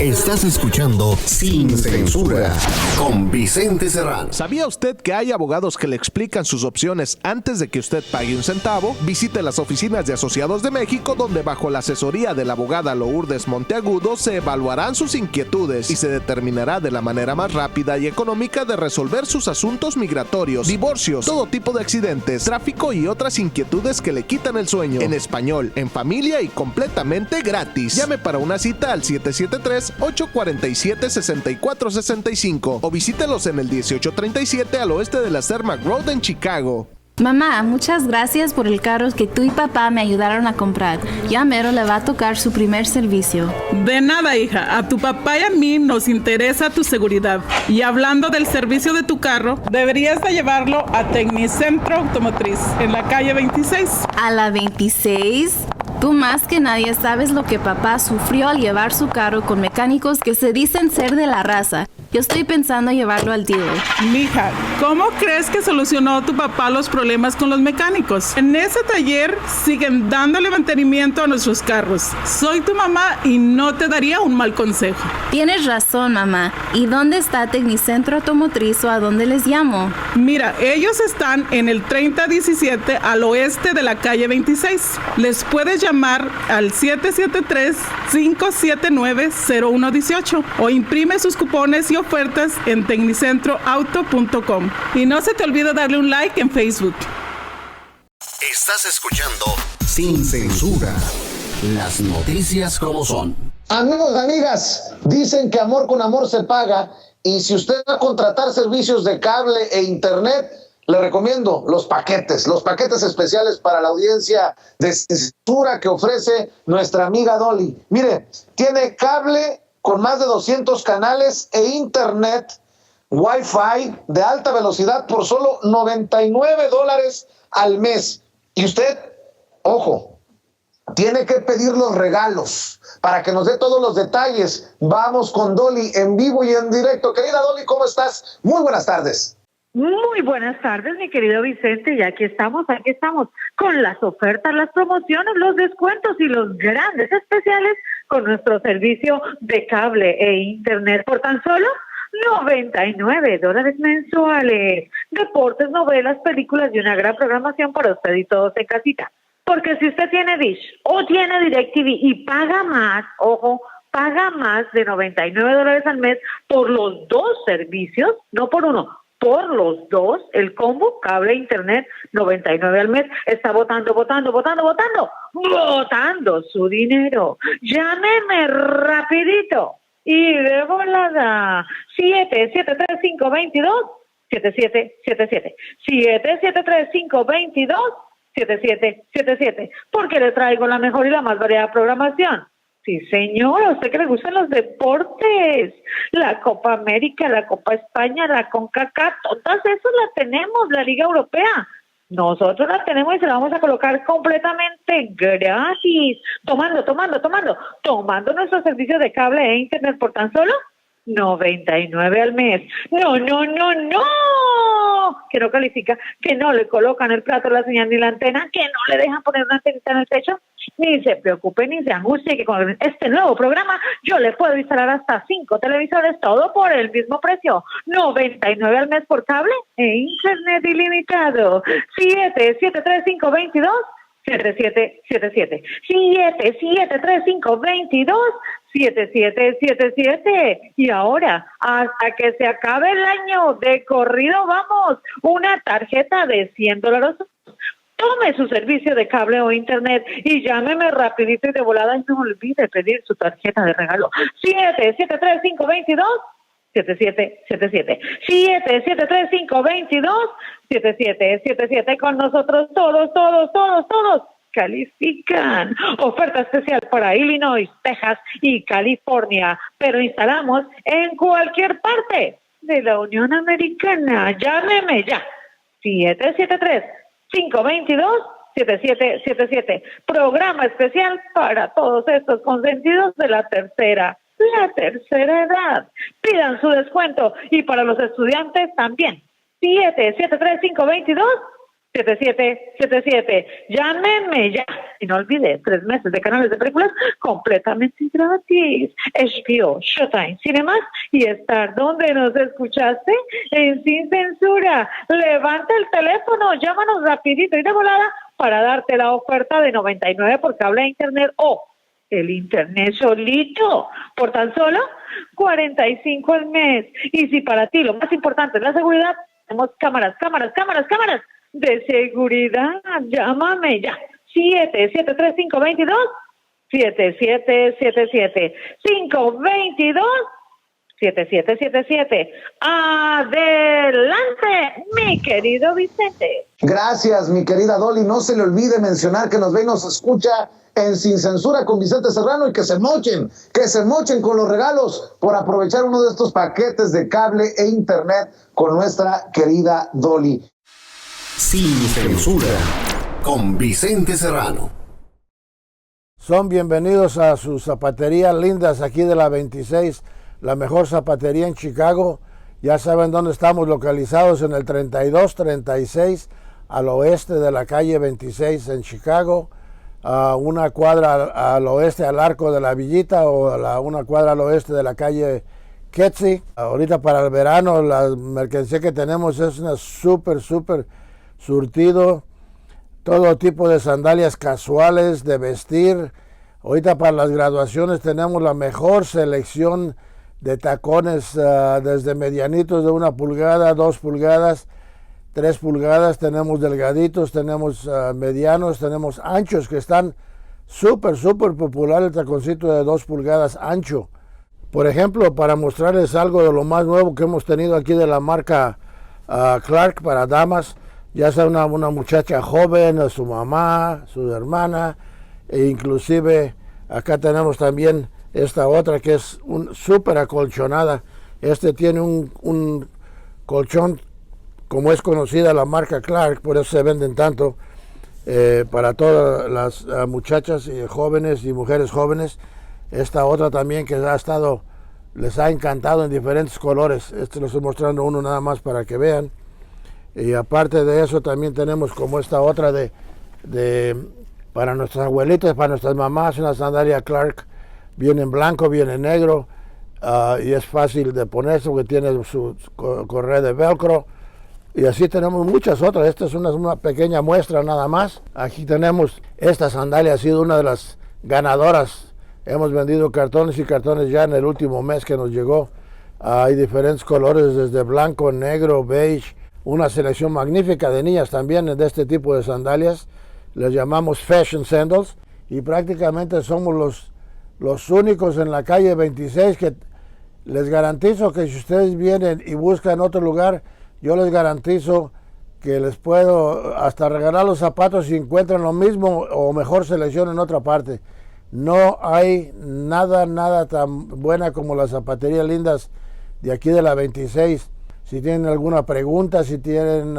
Estás escuchando Sin Censura con Vicente Serrano. ¿Sabía usted que hay abogados que le explican sus opciones antes de que usted pague un centavo? Visite las oficinas de Asociados de México, donde bajo la asesoría de la abogada Lourdes Monteagudo se evaluarán sus inquietudes y se determinará de la manera más rápida y económica de resolver sus asuntos migratorios, divorcios, todo tipo de accidentes, tráfico y otras inquietudes que le quitan el sueño. En español, en familia y completamente gratis. Llame para una cita al 773-847-6465 o visítelos en el 1837 al oeste de la Cermak Road en Chicago. Mamá, muchas gracias por el carro que tú y papá me ayudaron a comprar. Ya mero le va a tocar su primer servicio. De nada, hija. A tu papá y a mí nos interesa tu seguridad. Y hablando del servicio de tu carro, deberías de llevarlo a Tecnicentro Automotriz, en la calle 26. ¿A la 26? Tú más que nadie sabes lo que papá sufrió al llevar su carro con mecánicos que se dicen ser de la raza. Yo estoy pensando llevarlo al dealer. Mija, ¿cómo crees que solucionó tu papá los problemas con los mecánicos? En ese taller siguen dándole mantenimiento a nuestros carros. Soy tu mamá y no te daría un mal consejo. Tienes razón, mamá. ¿Y dónde está Tecnicentro Automotriz o a dónde les llamo? Mira, ellos están en el 3017 al oeste de la calle 26. Les puedes llamar al 773-579-0118 o imprime sus cupones y ofertas en tecnicentroauto.com. Y no se te olvide darle un like en Facebook. Estás escuchando Sin Censura, las noticias como son. Amigos, amigas, dicen que amor con amor se paga, y si usted va a contratar servicios de cable e internet, le recomiendo los paquetes especiales para la audiencia de censura que ofrece nuestra amiga Dolly. Mire, tiene cable con más de 200 canales e internet Wi-Fi de alta velocidad por solo $99 al mes. Y usted, ojo, tiene que pedir los regalos para que nos dé todos los detalles. Vamos con Dolly en vivo y en directo. Querida Dolly, ¿cómo estás? Muy buenas tardes. Muy buenas tardes, mi querido Vicente, y aquí estamos con las ofertas, las promociones, los descuentos y los grandes especiales con nuestro servicio de cable e internet por tan solo $99 mensuales. Deportes, novelas, películas y una gran programación para usted y todos en casita. Porque si usted tiene Dish o tiene DirecTV y paga más, ojo, paga más de $99 al mes por los dos servicios, no por uno, por los dos, el combo cable e internet, $99 al mes, está botando su dinero. Llámeme rapidito y de volada. 773-522-7777. 773-522-7777. Porque le traigo la mejor y la más variada programación. Sí, señor, a usted que le gustan los deportes, la Copa América, la Copa España, la CONCACAF, todas esas las tenemos, la Liga Europea. Nosotros la tenemos y se la vamos a colocar completamente gratis, tomando nuestro servicio de cable e internet por tan solo $99 al mes. No, que no califica, que no le colocan el plato, la señal ni la antena, que no le dejan poner una antenita en el techo. Ni se preocupe, ni se angustie, que con este nuevo programa yo le puedo instalar hasta 5 televisores, todo por el mismo precio. $99 al mes por cable e internet ilimitado. 773-522-7777. 773-522-7777. Y ahora, hasta que se acabe el año de corrido, vamos, una tarjeta de $100. Tome su servicio de cable o internet y llámeme rapidito y de volada y no olvide pedir su tarjeta de regalo. 773-522-7777. 773-522-7777. Con nosotros todos califican. Oferta especial para Illinois, Texas y California, pero instalamos en cualquier parte de la Unión Americana. Llámeme ya. 773-522-7777. Programa especial para todos estos consentidos de la tercera edad. Pidan su descuento y para los estudiantes también. 773-522-7777. 7777. Llámenme ya. Y no olvides, 3 meses de canales de películas completamente gratis. HBO, Showtime, Cinemas y Star. ¿Dónde nos escuchaste? En Sin Censura. Levanta el teléfono, llámanos rapidito y de volada para darte la oferta de $99 por cable a internet o el internet solito por tan solo $45 al mes. Y si para ti lo más importante es la seguridad, tenemos cámaras de seguridad. Llámame ya. 773-522 7777 522 7777. Adelante, mi querido Vicente. Gracias, mi querida Dolly. No se le olvide mencionar que nos ve y nos escucha en Sin Censura con Vicente Serrano y que se mochen con los regalos por aprovechar uno de estos paquetes de cable e internet con nuestra querida Dolly. Sin Censura con Vicente Serrano. Son bienvenidos a sus zapaterías lindas aquí de la 26, la mejor zapatería en Chicago. Ya saben dónde estamos localizados, en el 3236 al oeste de la calle 26 en Chicago, una cuadra al oeste al Arco de la Villita o una cuadra al oeste de la calle Ketzi. Ahorita para el verano la mercancía que tenemos es una súper surtido, todo tipo de sandalias casuales, de vestir. Ahorita para las graduaciones tenemos la mejor selección de tacones, desde medianitos de 1 pulgada, 2 pulgadas, 3 pulgadas, tenemos delgaditos, tenemos medianos, tenemos anchos que están súper popular el taconcito de 2 pulgadas ancho. Por ejemplo, para mostrarles algo de lo más nuevo que hemos tenido aquí de la marca Clark para damas, ya sea una muchacha joven, su mamá, su hermana, e inclusive acá tenemos también esta otra que es súper acolchonada. Este tiene un colchón, como es conocida la marca Clark, por eso se venden tanto, para todas las muchachas jóvenes y mujeres jóvenes. Esta otra también que les ha encantado en diferentes colores. Este lo estoy mostrando uno nada más para que vean. Y aparte de eso también tenemos como esta otra para nuestras abuelitas, para nuestras mamás, una sandalia Clark, viene en blanco, viene en negro, y es fácil de ponerse porque tiene su correa de velcro. Y así tenemos muchas otras. Esta es una pequeña muestra nada más. Aquí tenemos esta sandalia, ha sido una de las ganadoras. Hemos vendido cartones y cartones ya en el último mes que nos llegó. Hay diferentes colores, desde blanco, negro, beige. Una selección magnífica de niñas también de este tipo de sandalias. Les llamamos Fashion Sandals. Y prácticamente somos los únicos en la calle 26 que les garantizo que si ustedes vienen y buscan otro lugar, yo les garantizo que les puedo hasta regalar los zapatos si encuentran lo mismo o mejor selección en otra parte. No hay nada tan buena como las zapaterías lindas de aquí de la 26. Si tienen alguna pregunta, si quieren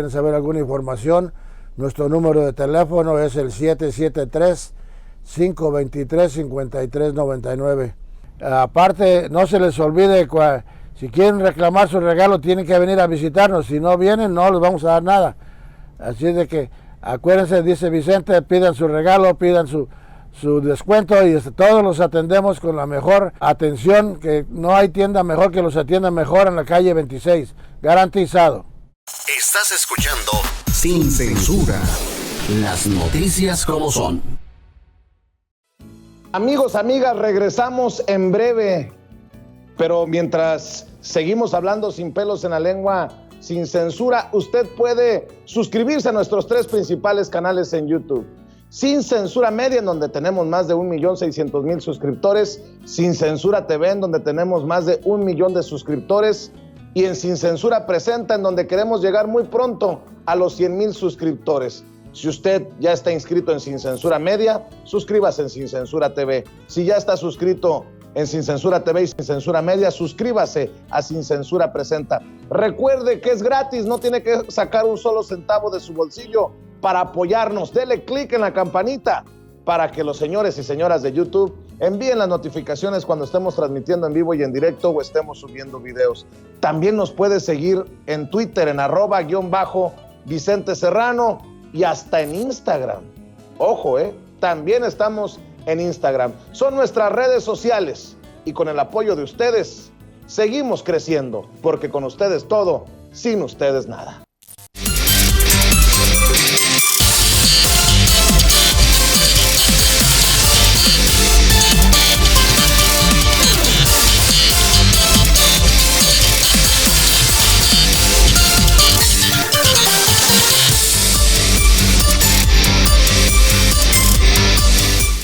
saber alguna información, nuestro número de teléfono es el 773-523-5399. Aparte, no se les olvide, si quieren reclamar su regalo, tienen que venir a visitarnos. Si no vienen, no les vamos a dar nada. Así de que, acuérdense, dice Vicente, pidan su regalo, pidan su descuento y todos los atendemos con la mejor atención, que no hay tienda mejor que los atienda mejor en la calle 26, garantizado. Estás escuchando Sin Censura, las noticias como son. Amigos, amigas, regresamos en breve, pero mientras seguimos hablando sin pelos en la lengua, sin censura, usted puede suscribirse a nuestros 3 principales canales en YouTube. Sin Censura Media, en donde tenemos más de 1,600,000 suscriptores, Sin Censura TV, en donde tenemos más de 1 millón de suscriptores, y en Sin Censura Presenta, en donde queremos llegar muy pronto a los 100,000 suscriptores. Si usted ya está inscrito en Sin Censura Media, suscríbase en Sin Censura TV. Si ya está suscrito en Sin Censura TV y Sin Censura Media, suscríbase a Sin Censura Presenta. Recuerde que es gratis, no tiene que sacar un solo centavo de su bolsillo para apoyarnos. Dele clic en la campanita para que los señores y señoras de YouTube envíen las notificaciones cuando estemos transmitiendo en vivo y en directo o estemos subiendo videos. También nos puede seguir en Twitter en @_ Vicente Serrano y hasta en Instagram. Ojo, también estamos en Instagram. Son nuestras redes sociales y con el apoyo de ustedes seguimos creciendo, porque con ustedes todo, sin ustedes nada.